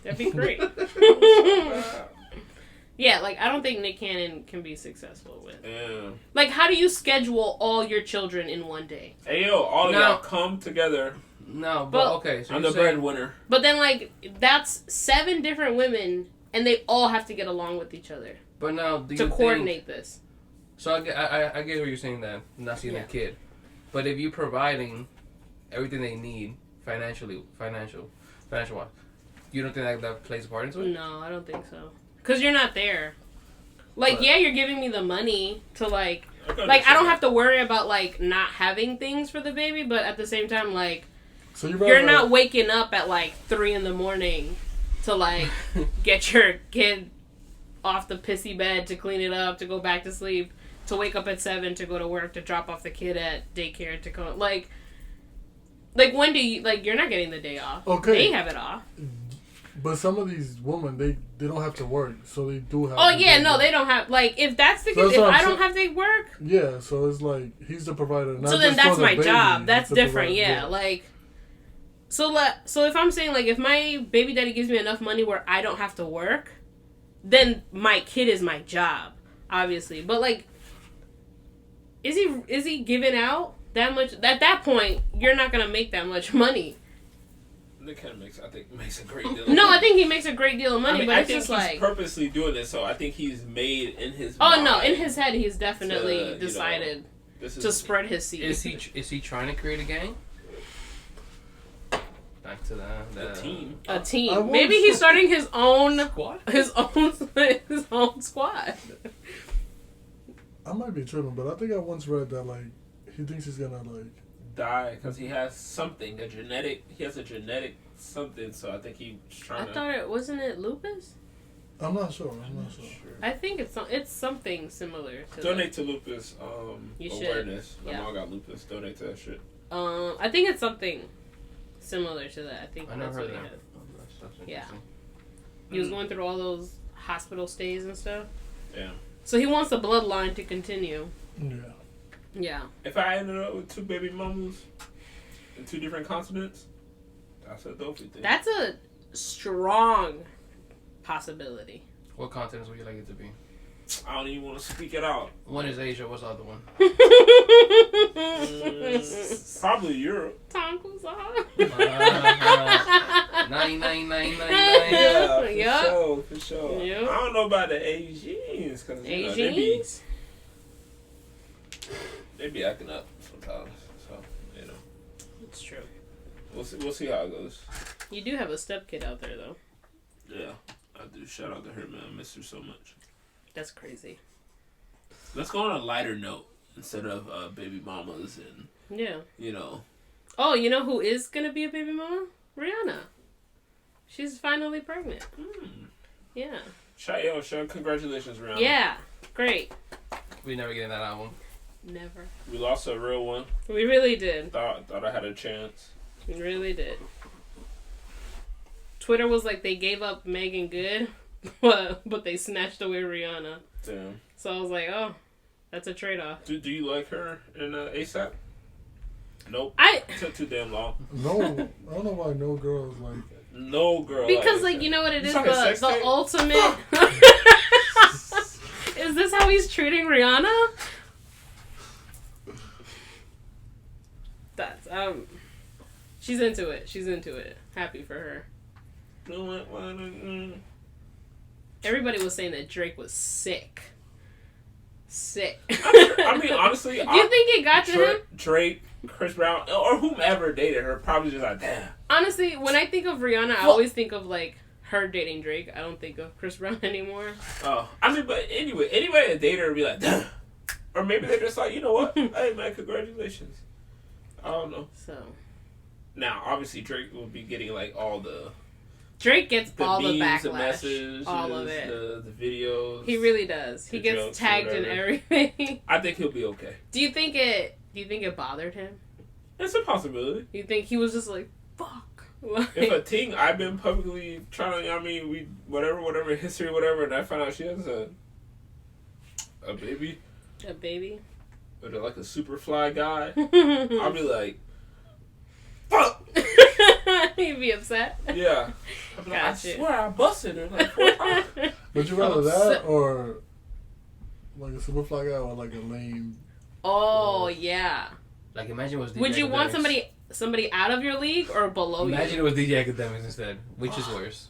That'd be great. Yeah, like I don't think Nick Cannon can be successful with. Yeah. Like, how do you schedule all your children in one day? Hey yo, all of y'all come together. No, but okay. So I'm the breadwinner. But then, like, that's 7 different women, and they all have to get along with each other. But now, do to you coordinate this. So I get what you're saying that not seeing a kid, but if you're providing everything they need financial wise, you don't think that plays a part into it? No, I don't think so. Cause you're not there. Like, yeah, you're giving me the money to like I don't have to worry about like not having things for the baby, but at the same time, like, so you're not waking up at like 3 a.m. to like get your kid off the pissy bed to clean it up, to go back to sleep, to wake up at 7 to go to work, to drop off the kid at daycare, to come like when do you you're not getting the day off? Okay, they have it off. But some of these women, they don't have to work, so they do have. Oh yeah, no, they don't have. Like, if that's the case, if I don't have to work. Yeah, so it's like he's the provider. Not so then just that's my baby, job. That's different. Provider, yeah, like. So if I'm saying like if my baby daddy gives me enough money where I don't have to work, then my kid is my job, obviously. But like, is he giving out that much? At that point, you're not gonna make that much money. Nick kind of makes a great deal. No, I think he makes a great deal of money, but I it's think just he's like purposely doing this. So I think he's made in his. Oh no, in his head, he's definitely decided to spread his seed. Is he trying to create a gang? Back to the team. A team. Maybe he's starting his own squad. His own squad. I might be tripping, but I think I once read that like he thinks he's gonna like die because he has something, a genetic something, so I think he's trying I thought wasn't it lupus? I'm not sure. I think it's something similar to donate to lupus awareness. Yeah. My mom got lupus. Donate to that shit. I think it's something similar to that. I think I that's never what heard he that. had. Yeah. He was going through all those hospital stays and stuff. Yeah. So he wants the bloodline to continue. Yeah. Yeah. If I ended up with 2 baby mamas in 2 different continents, that's a dopey thing. That's a strong possibility. What continents would you like it to be? I don't even want to speak it out. One is Asia. What's the other one? Probably Europe. Tom Kuzan. 99. Yeah, for sure. Yep. I don't know about the Asians because Asians. They be acting up sometimes, so It's true. We'll see how it goes. You do have a stepkid out there, though. Yeah, I do. Shout out to her, man. I miss her so much. That's crazy. Let's go on a lighter note instead of baby mamas and Oh, you know who is gonna be a baby mama? Rihanna. She's finally pregnant. Yeah. Shout congratulations, Rihanna. Yeah, great. We never getting that album. Never. We lost a real one. We really did. Thought I had a chance. We really did. Twitter was like they gave up Megan Good, but they snatched away Rihanna. Damn. So I was like, oh, that's a trade-off. Do you like her in ASAP? Nope. Took too damn long. No, I don't know why no girl is like. No girl. Because like you know what it is, the ultimate. Is this how he's treating Rihanna? That's she's into it. She's into it. Happy for her. everybody was saying that Drake was sick. I mean, honestly, do you think it got to him? Drake, Chris Brown, or whomever dated her, probably just like, damn. Honestly, when I think of Rihanna, I always think of like her dating Drake. I don't think of Chris Brown anymore. Oh, I mean, but anyway, anybody that dated her would be like, damn. Or maybe they're just like, you know what? Hey, man, congratulations. I don't know. So. Now, obviously, Drake will be getting like all the. Drake gets all the memes, backlash, the messages, all of it. The videos. He really does. He gets tagged in everything. I think he'll be okay. Do you think it bothered him? It's a possibility. You think he was just like, fuck? Like, if a thing I've been publicly trying to, I mean, we whatever history, whatever, and I find out she has a baby. A baby? Or like a super fly guy, I'll be like, fuck. You'd be upset. Yeah. Like, I swear I busted her like 4 times. Would you rather that or like a super fly guy or like a lame? Oh yeah. Like imagine it was DJ Would you want Academics. somebody out of your league or below you? Imagine it was DJ Academics instead. Which is worse?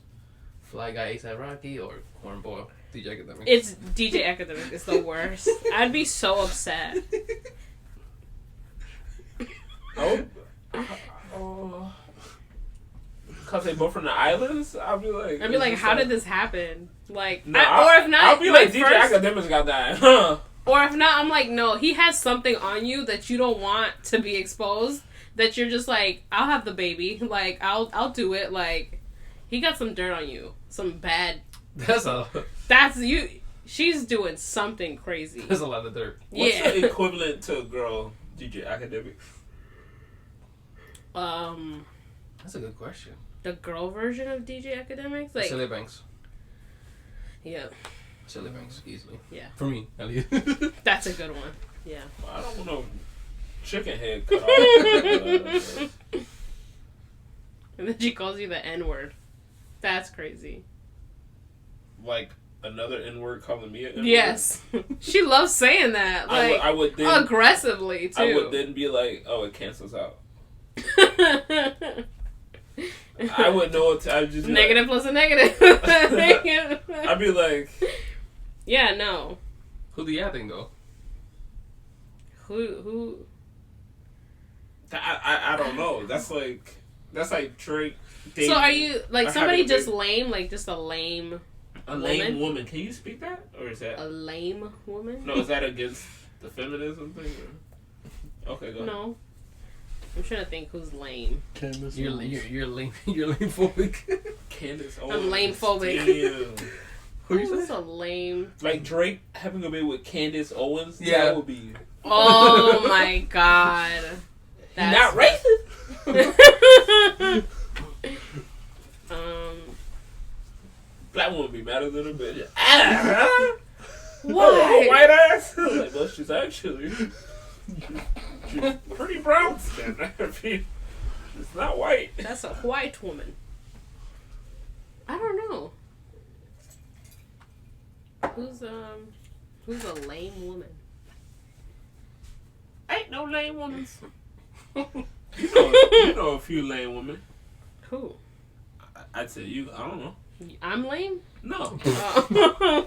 Fly Guy A$AP Rocky or Cornball DJ Academics? It's DJ Academic. It's the worst. I'd be so upset. Cause they both from the islands, I'll be like, how did this happen? Like, no, or if not, I'll be like, DJ Academics got that, huh? Or if not, I'm like, no, he has something on you that you don't want to be exposed. That you're just like, I'll have the baby. Like, I'll do it. Like, he got some dirt on you, some bad. That's you. She's doing something crazy. There's a lot of dirt. What's the equivalent to a girl DJ Academics? That's a good question. The girl version of DJ Academics, like Silly Banks. Yeah. Silly Banks, easily. Yeah. For me, at least. That's a good one. Yeah. I don't want no chicken head cut off. And then she calls you the N-word. That's crazy. Like another N-word calling me an N-word? Yes. She loves saying that. Like, I would then, aggressively, too. I would then be like, oh, it cancels out. I wouldn't know what to... I'd just be negative like, plus a negative. I'd be like... Yeah, no. Who do you think, though? Who? I don't know. That's like Drake. So are you, like, somebody just lame? Like, just a lame lame woman. Can you speak that? Or is that... A lame woman? No, is that against the feminism thing? Or? Okay, go ahead. No. I'm trying to think who's lame. Candace you're lame. You're lame phobic. Candace Owens. I'm lame phobic. Who's a lame? Like Drake having a baby with Candace Owens. Yeah, that would be. Oh my god. That's not racist. Black woman would be madder than a bitch. Why? White ass. Like, well, she's actually. She's pretty brown skin. It's not white. That's a white woman. I don't know. Who's a lame woman? Ain't no lame women. You know a few lame women. Who? I'd say you. I don't know. I'm lame? No. Oh.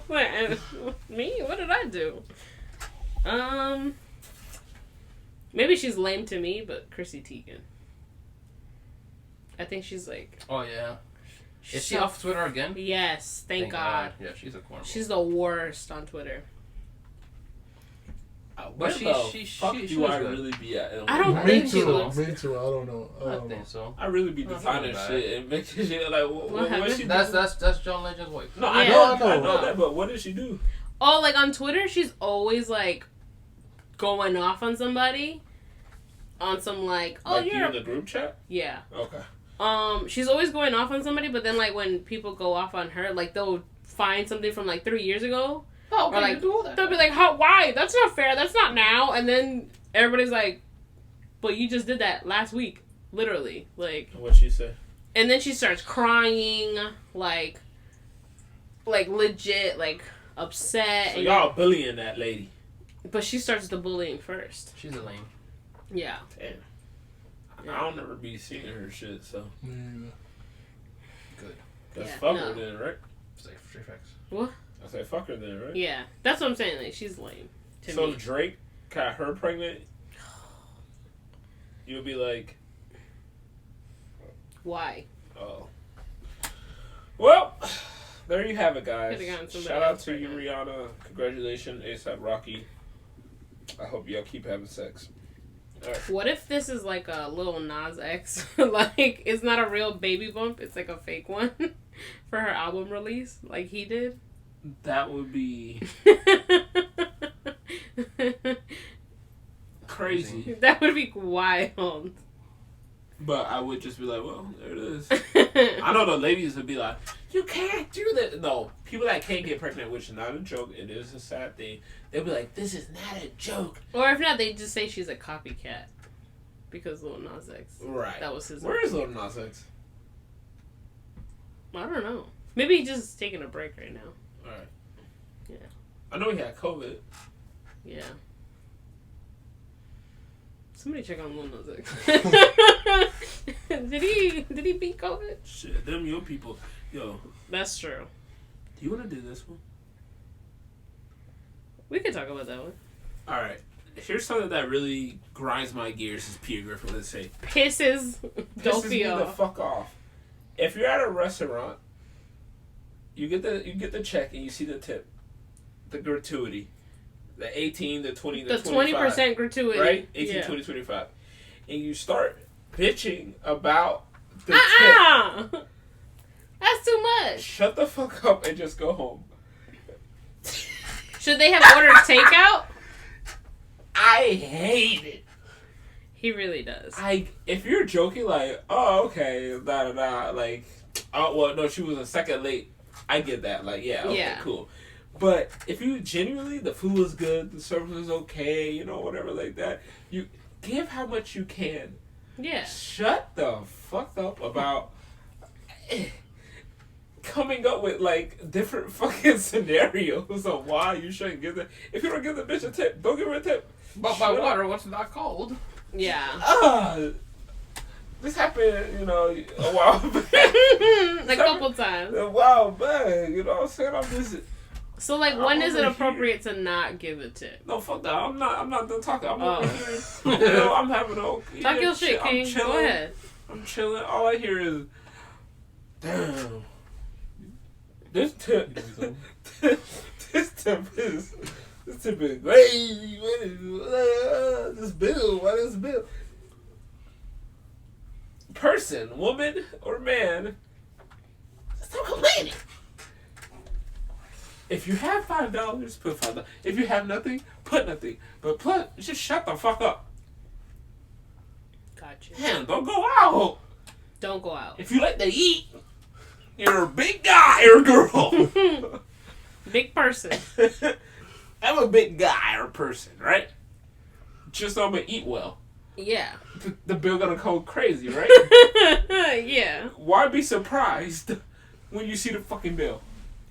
Me? What did I do? Maybe she's lame to me, but Chrissy Teigen. I think she's like... Oh, yeah. Is she off Twitter again? Yes, thank God. Yeah, she's a cornball. She's the worst on Twitter. But she do I really be at? I don't think she looks... Me too. I don't know. I think so. I really be designing shit and making shit like what she do? That's John Legend's wife. No, Yeah. I know that, but what did she do? Oh, like on Twitter, she's always like going off on somebody. On some like, oh, like you're you in the group chat? Yeah. Okay. She's always going off on somebody, but then like when people go off on her, like they'll find something from like 3 years ago. Oh, okay, or like you do all that. they'll be like, "How? Why? That's not fair. That's not now." And then everybody's like, "But you just did that last week, literally." Like, What'd she say? and then she starts crying, like legit, like upset. So and y'all bullying that lady. But she starts the bullying first. She's a lame. Yeah. Damn. Yeah. I don't ever be seeing her shit, so. Me either. Good. That's Yeah, fuck no. her then, right? It's like straight facts. What? I said fuck her then, right? Yeah, that's what I'm saying. Like, she's lame. So Me. if Drake got her pregnant, you'll be like, why? oh. Well, there you have it, guys. Shout Shout out to you, Rihanna. Congratulations, A$AP Rocky. I hope y'all keep having sex. All right. What if this is like a little Nas X? Like, it's not a real baby bump. It's like a fake one for her album release, like he did. That would be crazy. That would be wild. But I would just be like, well, there it is. I know the ladies would be like, you can't do that. No, people that can't get pregnant, which is not a joke, it is a sad thing. They'll be like, this is not a joke. Or if not, they just say she's a copycat. Because Lil Nas X. Right. That was his. Where is Lil Nas X? I don't know. Maybe he's just taking a break right now. Alright. Yeah. I know he had COVID. Yeah. Somebody check on Lil Nas X. Did he beat COVID? Shit, them your people. Yo. That's true. Do you want to do this one? We could talk about that one. Alright. Here's something that really grinds my gears, as Peter Griffin would say. Pisses Pisses me the off. fuck off. If you're at a restaurant, you get the check and you see the tip, the gratuity, the 18, the 20, the 25, 20% gratuity, right? 18, yeah. 20, 25, and you start bitching about the tip. That's too much. Shut the fuck up and just go home. Should they have ordered takeout? I hate it. He really does. If you're joking, like, oh, okay, da da da, like, oh, well, no, she was a second late. I get that. Like, yeah, okay, cool. But if you genuinely, the food was good, the service was okay, you know, whatever like that, you give how much you can. Yeah. Shut the fuck up about coming up with, like, different fucking scenarios on why you shouldn't give that. If you don't give the bitch a tip, don't give her a tip. But by water, what's not cold? Yeah. This happened, you know, a while back. A couple times. A while back, you know what I'm saying? I'm just... So, like, when is it appropriate to not give a tip? No, fuck that. I'm not done talking. I'm over here. You know, I'm having a... Talk your shit, King. I'm chilling. Go ahead. I'm chilling. All I hear is... Damn. This tip... this tip is... This tip is great. This bill. Why this bill? Person, woman, or man, stop complaining. If you have $5, put $5. If you have nothing, put nothing. But just shut the fuck up. Gotcha. Damn, don't go out. Don't go out. If you like to eat, you're a big guy or girl. Big person. I'm a big guy or person, right? Just so I'm gonna eat well. Yeah. The bill gonna go crazy, right? Yeah. Why be surprised when you see the fucking bill?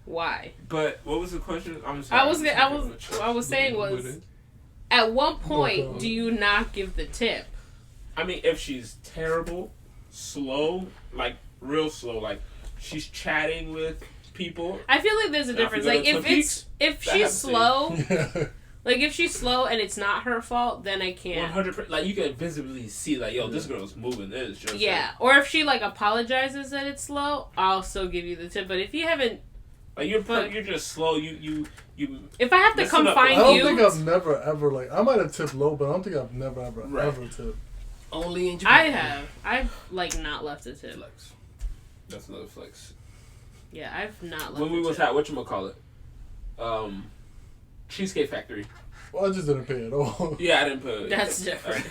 Why? But what was the question? I'm sorry. I was saying was, at what point do you not give the tip? I mean, if she's terrible, slow, like real slow, like she's chatting with people. I feel like there's a difference. Like if she's slow, like if she's slow and it's not her fault, then I can't. 100%. Like you can visibly see, like, yo, this girl's moving. This just yeah. Or if she like apologizes that it's slow, I'll still give you the tip. But if you haven't, like you're just slow. You. If I have to come find you, I don't think I've never ever like I might have tipped low, but I don't think I've never ever tipped. Only in Japan. I've like not left a tip. Flex. That's another flex. Yeah, I've not left. When we was at whatchamacallit, Cheesecake Factory. Well, I just didn't pay at all. Yeah, I didn't pay. That's different.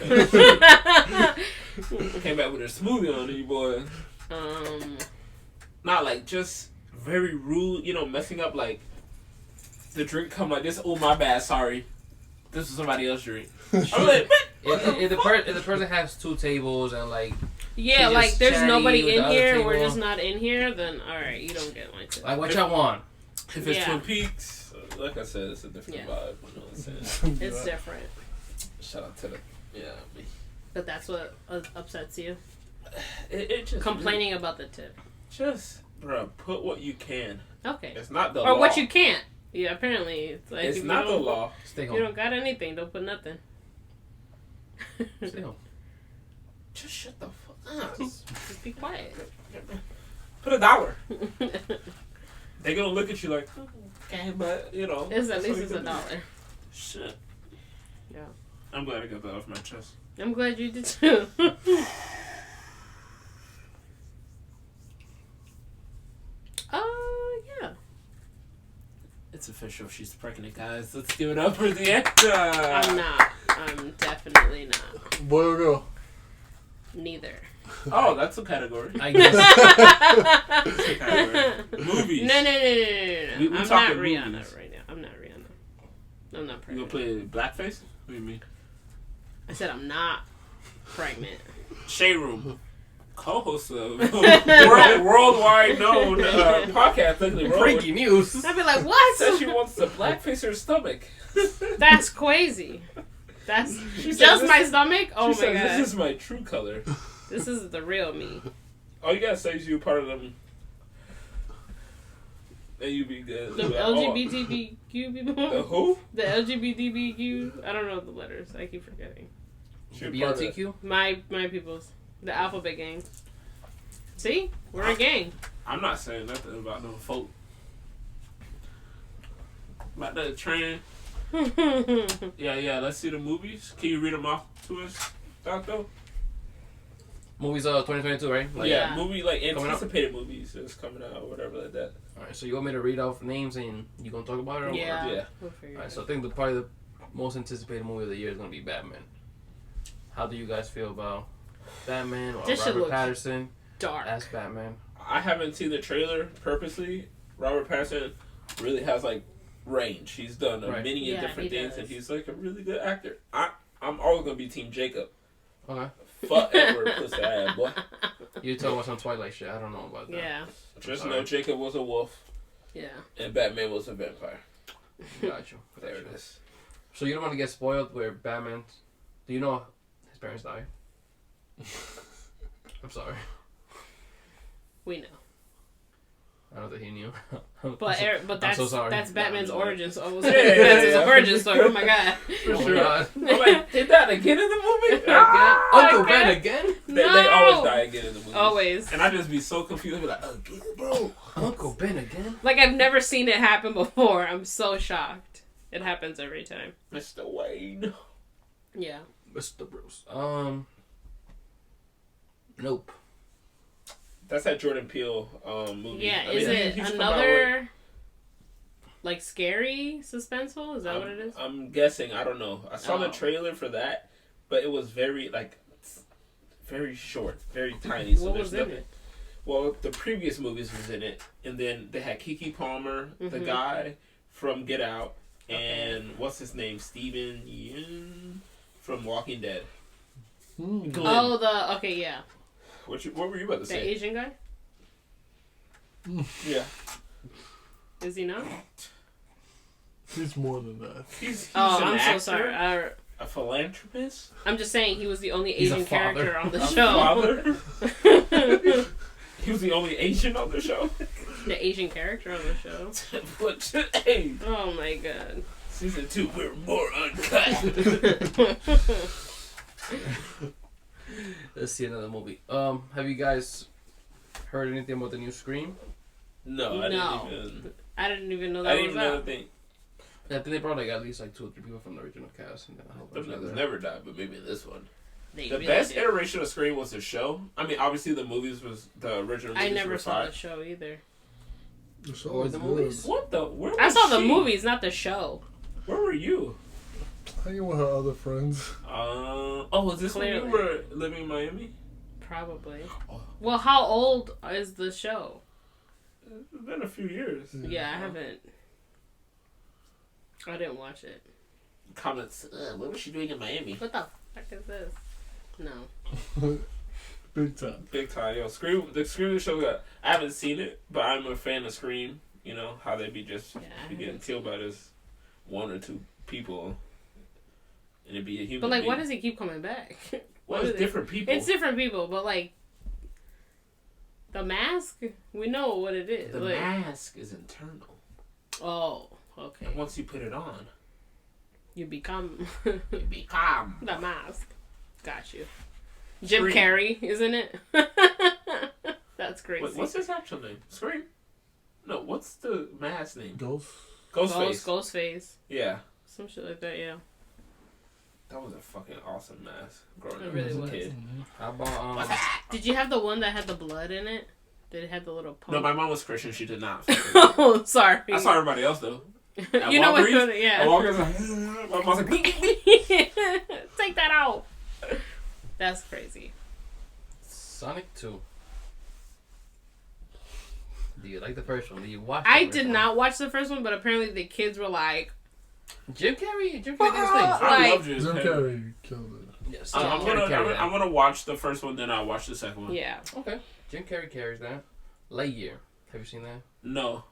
Came back with a smoothie on you, boy. Not like just very rude, you know, messing up like the drink come like this. Oh, my bad, sorry. This is somebody else's drink. I'm like, if the person has two tables and like yeah, like there's nobody in here, we're just not in here, then alright, you don't get my tip. Like what y'all want? If it's Twin Peaks, like I said, it's a different vibe. You know what I'm saying? It's different. Shout out to the me. But that's what upsets you. It just complaining about the tip. Just Bro, put what you can. Okay. It's not the or law. what you can't. Yeah, apparently it's like It's if not you the don't- law. Stay If home. you don't got anything, don't put nothing. Stay home. Just shut the fuck up. Just be quiet. Put $1. They're gonna look at you like, okay, but you know. It's at that's least what it's you $1. can do. Shit. Yeah. I'm glad I got that off my chest. I'm glad you did too. Yeah. It's official. She's pregnant, guys. Let's give it up for the I'm not. I'm definitely not. Boy or girl? Neither. Oh, that's a category. I guess. That's a category. Movies. No. We I'm not talking Rihanna movies. right now. I'm not Rihanna. I'm not You gonna pregnant. play blackface? What do you mean? I said I'm not pregnant. Shade Room. Co-host of worldwide known podcast, Douglee Road. Breaking news. I'd be like, Says what? she wants to blackface her stomach. That's crazy. That's She said just this- my stomach? Oh she my says, god. this is my true color. This is the real me. All you gotta say is you're part of them. And you be good. The Like, LGBTQ people? The who? The LGBTQ? I don't know the letters. I keep forgetting. You're part of- BLTQ. My peoples. The alphabet gang. See? We're a gang. I'm not saying nothing about no folk. About the train. Yeah, let's see the movies. Can you read them off to us, Tato? Movies 2022, right? Like, Yeah, Yeah. movie, like Coming up. anticipated movies that's coming out or whatever like that. Alright, so you want me to read off names and you gonna talk about it? Or Yeah. Yeah. We'll figure Alright, it so I out. think probably the most anticipated movie of the year is gonna be Batman. How do you guys feel about Batman or This shit Robert looks Patterson Dark. as Batman? I haven't seen the trailer purposely. Robert Pattinson really has like range. He's done Right. many Yeah, different he things, does. and he's like a really good actor. I'm always gonna be Team Jacob. Okay. Fuck Edward, pussy ass boy. You're talking about some Twilight shit. I don't know about that. Yeah. Just Sorry. know Jacob was a wolf Yeah. and Batman was a vampire. Got you. There it is. So you don't want to get spoiled where Batman. Do you know his parents died? I'm sorry. We know. I don't think he knew. But but I'm that's so sorry. that's Batman's No, origin. So I was Yeah, that's his yeah. origin story. Oh my god. For Oh my sure. God. I'm like, did that again in the movie? Uncle okay. Ben again? They No. always die again in the movie. Always. And I just be so confused. I'd be like, again, bro. Uncle Ben again? Like I've never seen it happen before. I'm so shocked. It happens every time. Mr. Wayne. Yeah. Mr. Bruce. Nope. That's that Jordan Peele movie. Yeah. I mean, Is it he's come out with- another like scary suspenseful? Is that what it is? I'm guessing. I don't know. I saw the Oh. trailer for that, but it was very very short, very tiny. So What there's was in nothing. it? Well, the previous movies was in it, and then they had Keke Palmer, the Mhm. guy from Get Out, Okay. and what's his name, Steven Yeun from Walking Dead. Hmm. Glenn. Oh, yeah, What were you about to the say? Asian guy. Yeah, Is he not? He's more than that. he's Oh, an I'm actor, so sorry. a philanthropist, I'm just saying he was the only He's a Asian father. character on the a show. father. He was the only Asian on the show. The Asian character on the show. But hey, Oh my god. season 2, we're more uncut. Let's see another movie. Have you guys heard anything about the new Scream? No, I No. didn't even. I didn't even know I that didn't was even know out. the thing. I think they brought like at least like 2 or 3 people from the original cast, and then a whole bunch Them of niggas other. never died, but maybe this one. They The really best did. iteration of Scream was the show. I mean, obviously the movies was the original. Movies I never were saw fire. the show either. The show Or was the good. movies. What the? Where I was saw the she? movies, not the show. Where were you? Hanging with her other friends. Was this when Clearly. you were living in Miami? Probably. Oh. Well, how old is the show? It's been a few years. Yeah, I haven't. I didn't watch it. Comments. What was she doing in Miami? What the fuck is this? No. Big time. Big time, yo. Scream. The Scream show got. I haven't seen it, but I'm a fan of Scream. You know how they be just Yeah, I be getting haven't killed by this 1 or 2 people, and it'd be a human. But like, why being. does he keep coming back? Well, what it's is it? different people. It's different people, but like, The mask? We know what it is. The mask is internal. Oh, okay. And once you put it on, You become you become the mask. Got you. Jim Scream. Carrey, isn't it? That's crazy. What's his actual name? Scream? No, what's the mask name? Ghost. Ghostface. Ghostface. Yeah. Some shit like that, yeah. That was a fucking awesome mask growing It up really as a was. kid. I bought Did you have the one that had the blood in it? Did it have the little pump? No, my mom was Christian. She did not. Oh, sorry. I saw everybody else though. At You know what? Walgreens, Yeah. At Walgreens, like, my mom's like, Take that out. That's crazy. Sonic 2. Do you like the first one? Do you watch? I did not watch the first one, but apparently the kids were like, Jim Carrey did his thing. I love Jim Jim Carrey. Carrey killed it. Yes, I'm gonna watch the first one, then I'll watch the second one. yeah. Okay. Jim Carrey carries that. Lightyear. Have you seen that? No,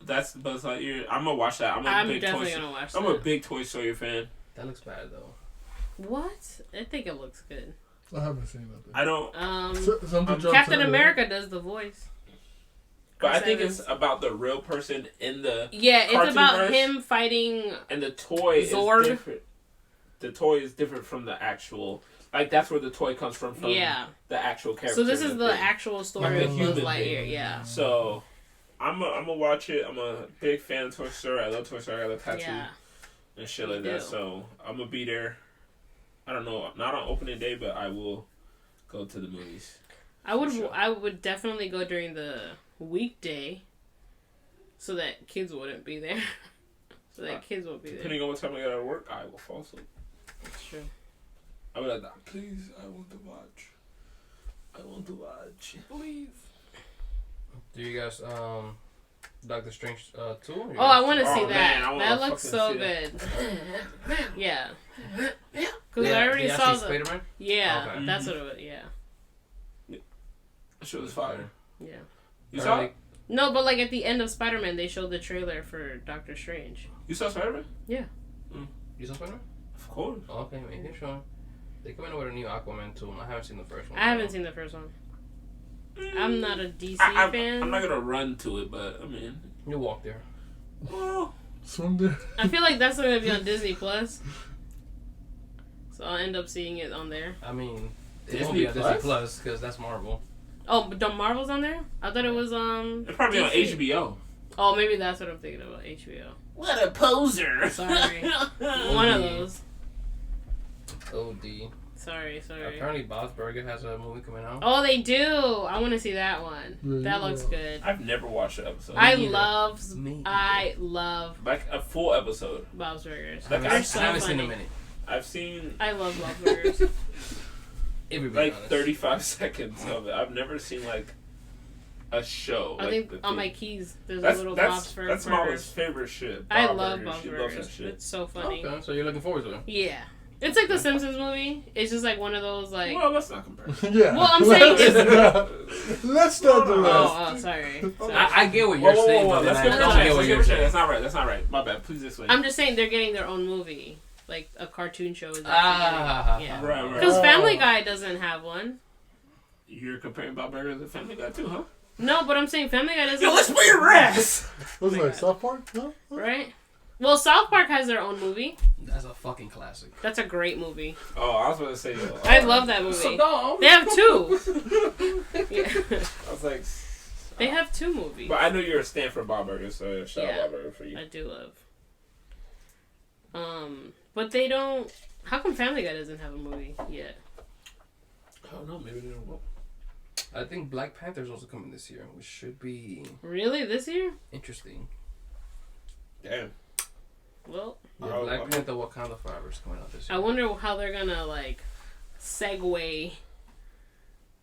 that's Buzz Lightyear. I'm gonna watch that. I'm definitely gonna watch that. I'm a big Toy Story fan. That looks bad though. What? I think it looks good. I haven't seen that. I don't, Captain America does the voice. but I Chris think Evans. it's about the real person in the Yeah, it's cartoon about verse, him fighting. and the toy Zord. is different. The toy is different from the actual. Like that's where the toy comes from Yeah. the actual character. So this is in the thing. actual Like story a of Buzz human Lightyear. being. Yeah. So, I'm gonna watch it. I'm a big fan of Toy Story. I love Toy Story. I love tattoo Yeah. and shit Me like that. too. So I'm gonna be there. I don't know, not on opening day, but I will go to the movies. I would. For sure. I would definitely go during the weekday, so that kids wouldn't be there. So that kids won't be there. Depending on what time I get out of work, I will fall asleep. That's true. I'll be like, please, I want to watch. I want to watch. Please. Do you guys Doctor Strange 2? Oh, I want to see Oh, that. man, I wanna That looks fucking so see that. good. Yeah. Because I already saw the. Spider-Man? Yeah, Okay. that's what it was. Yeah. That shit was fire. Yeah. You saw it? No, but like at the end of Spider-Man, they showed the trailer for Doctor Strange. You saw Spider-Man? Yeah. You saw Spider-Man? Of course. Oh, okay, making sure. They come in with a new Aquaman too. I haven't seen the first one. I haven't seen the first one. I'm not a DC fan. I'm not gonna run to it, but I mean, You walk there. well, Swim there. I feel like that's gonna be on Disney Plus. So I'll end up seeing it on there. I mean, it Disney won't be on Disney Plus? Plus because that's Marvel. Oh, but the Marvel's on there? I thought it was it's probably on DC. HBO. Oh, maybe that's what I'm thinking about. HBO. What a poser! Sorry. One of those. OD. Sorry. Apparently, Bob's Burger has a movie coming out. Oh, they do. I want to see that one. Yeah, That looks good. I've never watched an episode. I either. love Like a full episode. Bob's Burgers. I haven't, They're I so haven't funny. seen a minute. I've seen I love Bob's Burgers. Everybody like 35 seconds of it. I've never seen like a show. I like, think the on thing. my keys there's That's a little Bob's that's Burgers. Mama's favorite shit. I Bob love Burgers. Bob's She loves Burgers. that shit. It's so funny. Okay, so you're looking forward to it. Yeah. It's like the Simpsons movie. It's just like one of those like. Well, let's not compare. Yeah. Well, I'm saying Let's not do that. Oh, sorry. I get what you're saying, but Let's then give I it a don't chance. get what Let's give you're it a chance. saying. That's not right. My bad. Please explain. I'm just saying they're getting their own movie, like a cartoon show. Is Ah. yeah. Right. Because Family Guy doesn't have one. You're comparing Bob Burgers to Family Guy too, huh? No, but I'm saying Family Guy doesn't. Yo, let's bring your ass. What's it like, South Park? No? Right? Well, South Park has their own movie. That's a fucking classic. That's a great movie. Oh, I was about to say. I love that movie. So dumb. They have two. Yeah. I was like. They have two movies. But I know you're a stand for Bob Burgers, so shout Yeah. out Bob Burgers for you. I do love. But they don't. How come Family Guy doesn't have a movie yet? I don't know. Maybe they don't know. I think Black Panther's also coming this year, which should be Really, this year? interesting. Damn. Well, Yeah, Oh, Black I mean- Panther Wakanda Forever is coming out this I year. wonder how they're gonna like segue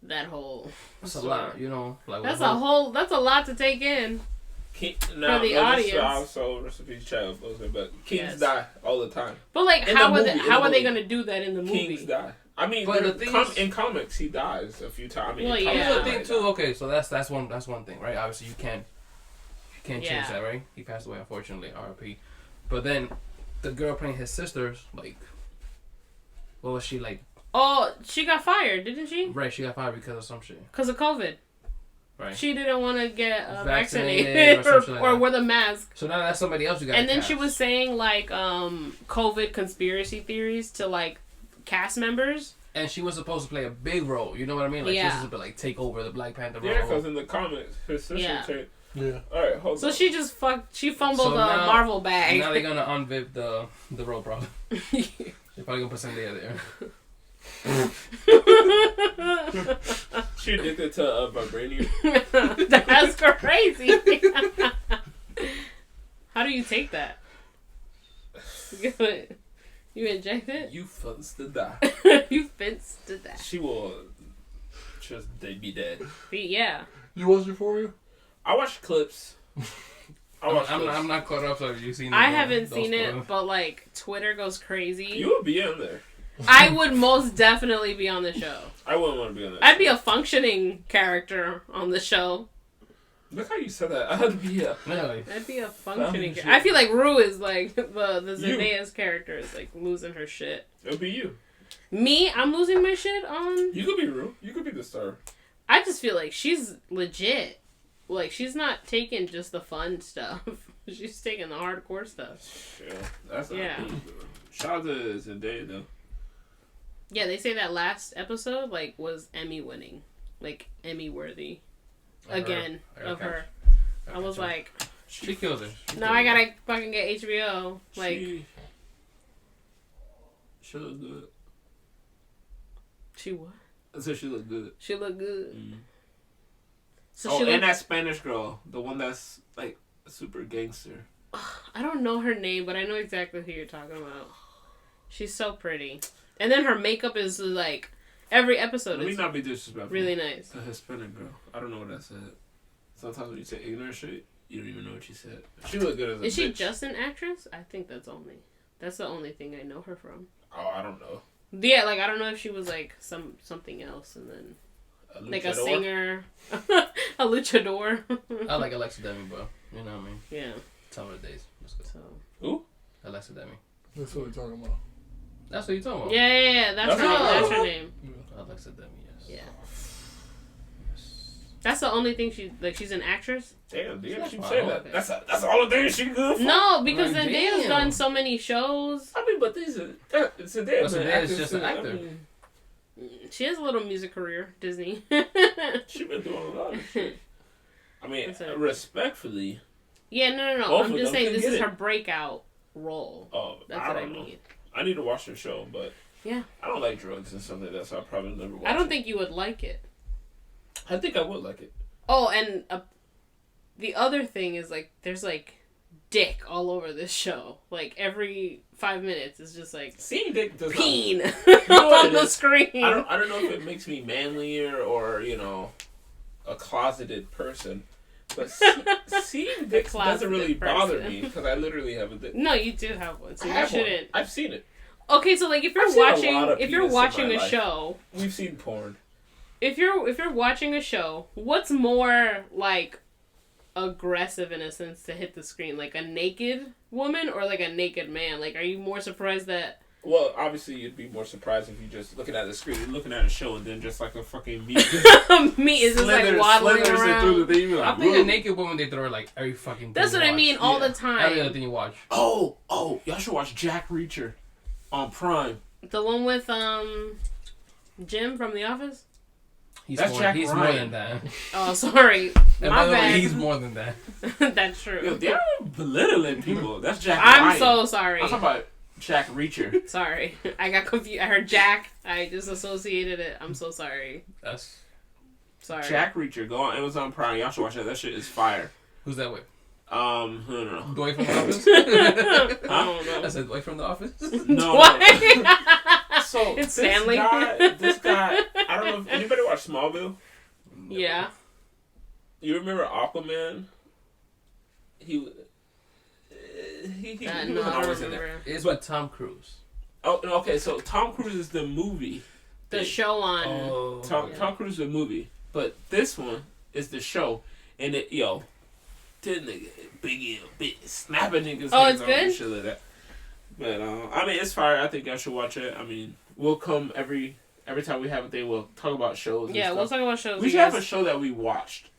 that whole. That's a story. lot, you know. Like That's with a whole. That's a lot to take in. Now, the audience. So recipes child, but kings Yes. die all the time. But like, In how the are movie, they? in How the are they movie. gonna do that in the movie? Kings die. I mean, But the there- thing is- in comics, he dies a few times. I mean, Well, in yeah. comics, Here's the he thing dies. too. Okay, so that's one thing, right? Obviously, you can't change Yeah. that, right? He passed away, unfortunately, R.I.P. But then the girl playing his sisters, like, what was she like? Oh, she got fired, didn't she? Right, she got fired because of some shit. Because of COVID. Right. She didn't want to get Vaccinated vaccinated or wear the mask. So now that's somebody else you got. And then she was saying like COVID conspiracy theories to like cast members. And she was supposed to play a big role. You know what I mean? Like she was supposed to like take over the Black Panther role. Yeah, because in the comics, his sister Yeah. All right, hold on. So she just fumbled a Marvel bag. Now they're gonna unvip the role, probably. They're probably gonna put Zendaya there. She addicted to vibranium. That's crazy. How do you take that? You inject it? You fence to die. You fence to die. She will just be dead. Yeah. You watch Euphoria? I watched clips. I'm not caught up, so have you seen it? I haven't seen it, but like Twitter goes crazy. You would be on there. I would most definitely be on the show. I wouldn't want to be on that. I'd be a functioning character on the show. Look how you said that. I'd be a... Really? I'd be a functioning character. I feel like Rue is like the Zendaya's character is like losing her shit. It'll be you. Me? I'm losing my shit on... You could be Rue. You could be the star. I just feel like she's legit. Like, she's not taking just the fun stuff. She's taking the hardcore stuff. Yeah, that's not me. Shout out to Zendaya, though. Yeah, they say that last episode, like, was Emmy winning. Like, Emmy worthy. Again, of her. I was like... She killed it. Now I gotta fucking get HBO. Like... She look good. She what? I said she look good. She look good. Mm. So she and that Spanish girl. The one that's, like, super gangster. I don't know her name, but I know exactly who you're talking about. She's so pretty. And then her makeup is, like, every episode Let me is not be disrespectful. really nice. The Hispanic girl. I don't know what I said. Sometimes when you say ignorant shit, you don't even know what you said. She look good as a bitch. Is she just an actress? I think that's the only thing I know her from. Oh, I don't know. Yeah, like, I don't know if she was, like, something else, and then... Like a singer. A luchador. I like Alexa Demi, bro. You know what I mean? Yeah. Tell her the days. Let's go. So. Who? Alexa Demi. That's what we're talking about. That's what you're talking about? Yeah. That's her name. That's her name. Alexa Demi, yes. Yeah. That's the only thing she's an actress? Damn, dude, That's she fine. say that. Okay. That's all the things she good for? No, because Like, Zendaya's damn. done so many shows. I mean, but these are... Zendaya's just an actor. I mean, She has a little music career, Disney. she been doing a lot of shit. I mean, That's it. respectfully... Yeah, no. Both I'm of just them saying can this get is it. her breakout role. Oh, That's what I mean. I need to watch the show, but... Yeah. I don't like drugs and stuff like that, so I'll probably never watch I don't it. think you would like it. I think I would like it. Oh, and the other thing is, like, there's, like, dick all over this show. Like, every 5 minutes is just, like, Seeing dick does peen know what on it the is? screen. I don't know if it makes me manlier or, you know, a closeted person. But seeing dick doesn't really bother me because I literally have a dick. No, you do have one, so I you have shouldn't. one. I've seen it. Okay, so, like, if I've you're seen a lot of watching penis in a my life. show, We've seen porn. if you're watching a show, what's more, like, aggressive in a sense to hit the screen? Like a naked woman or like a naked man? Like, are you more surprised that... Well, obviously, you'd be more surprised if you just looking at the screen and looking at a show and then just like a fucking meat. Meat is just like waddling slithers around. through the thing. You're like, I think a "Whoa." naked woman, they throw her like every fucking thing That's you what I watch. mean all the Every time. other thing you watch. Oh, y'all should watch Jack Reacher on Prime. The one with Jim from The Office? He's That's more, Jack he's more Ryan. than that. Oh, sorry. And My by the way, bad. he's more than that. That's Yo, true. they're belittling people. That's Jack I'm Ryan. so sorry. I'm talking about Jack Reacher. Sorry. I got confused. I heard Jack. I just associated it. I'm so sorry. That's Sorry. Jack Reacher. Go on Amazon Prime. Y'all should watch that. That shit is fire. who's that with? I don't know. Dwight from the Office. I don't know. I said Dwight from the Office. No. What? So It's Stanley. This guy. I don't know if anybody watched Smallville. Yeah. You remember Aquaman? He was No, I always don't in there. remember. It's with Tom Cruise. Oh, okay. So Tom Cruise is the movie. The show on... Oh, Tom Cruise is the movie, but this one is the show, and it this nigga big snapping niggas. Oh, hands it's off and good? shit like that. But I mean, it's fire. I think I should watch it. I mean, we'll come every time we have a thing. We'll talk about shows. Yeah, and we'll stuff. talk about shows. We should have a show that we watched.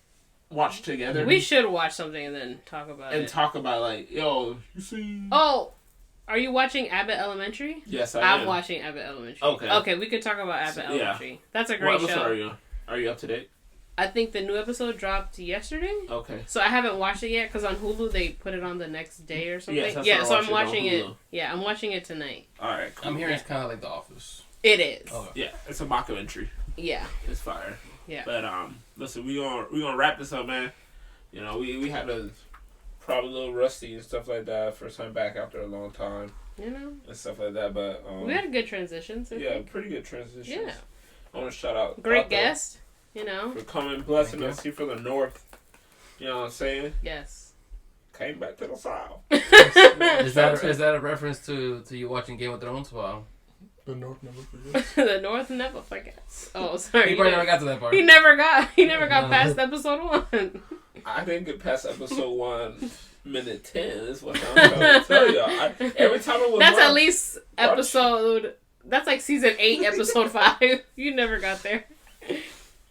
watch together. We should watch something and then talk about it. And talk about, like, yo, you see... Oh, are you watching Abbott Elementary? Yes, I'm I'm watching Abbott Elementary. Okay. Okay, we could talk about Abbott Elementary. That's a great what episode show. are you on? Are you up to date? I think the new episode dropped yesterday. Okay. So I haven't watched it yet because on Hulu they put it on the next day or something. Yes, yeah, so I'm watching watching it it. Yeah, I'm watching it tonight. Alright, cool. I'm hearing it's kind of like The Office. It is. Okay. Yeah, it's a mockumentary. Yeah. It's fire. Yeah. But listen, we gonna wrap this up, man. You know, we had a probably a little rusty and stuff like that. First time back after a long time. You know. And stuff like that, but We had a good transition. So yeah, pretty good transitions. Yeah. I want to shout out Great Tato guest. You know. for coming, blessing Thank us here from the north. You know what I'm saying? Yes. Came back to the south. Is that a reference to you watching Game of Thrones? Wow. The North never forgets. The North never forgets. Oh, sorry. He probably never got to that part. He never got past episode 1. I didn't get past episode 1, minute 10. Is what I'm trying to tell y'all. Every time it was That's at least episode. That's like season 8, episode 5. You never got there.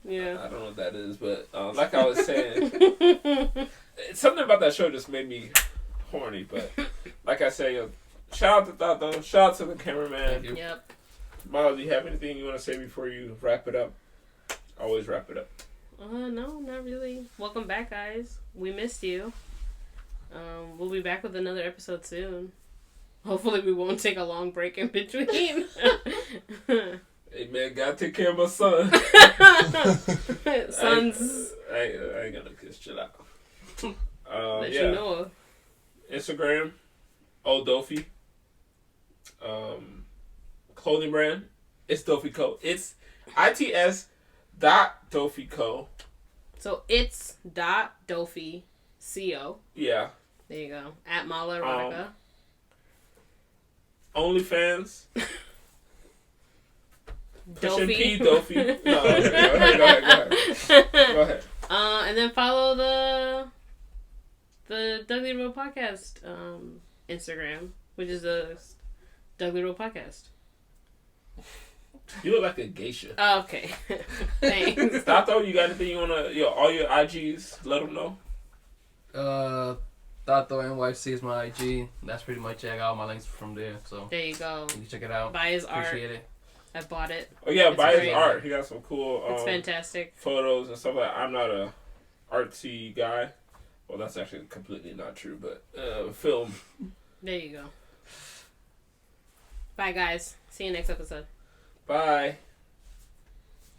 Yeah. I don't know what that is, but like I was saying, something about that show just made me horny. But like I say, shout out to Tato. Shout out to the cameraman. Thank you. Yep. Miles, do you have anything you want to say before you wrap it up? Always wrap it up. No, not really. Welcome back, guys. We missed you. We'll be back with another episode soon. Hopefully we won't take a long break in between. Hey man, gotta take care of my son. Sons. I ain't gonna kiss. Chill out. That yeah. you know of. Instagram, Old Dofi. Clothing brand. It's Dofi Co. It's its.dofico. So it's .dofi co. Yeah. There you go. At Mala Erotica. OnlyFans. Pushing P Dofi. Dofi. No, okay, go ahead. And then follow the Douglee Road Podcast Instagram, which is the Douglee Road Podcast. You look like a geisha. Oh, okay. Thanks. Tato, you got anything you wanna? All your IGs, let them know. Tato NYC is my IG. That's pretty much it. I got all my links from there, so There you go. you can check it out. Buy his art. Appreciate it. I bought it. Oh yeah, It's buy his great. art. He got some cool. It's fantastic. Photos and stuff like that. I'm not a artsy guy. Well, that's actually completely not true, but film. There you go. Bye, guys. See you next episode. Bye.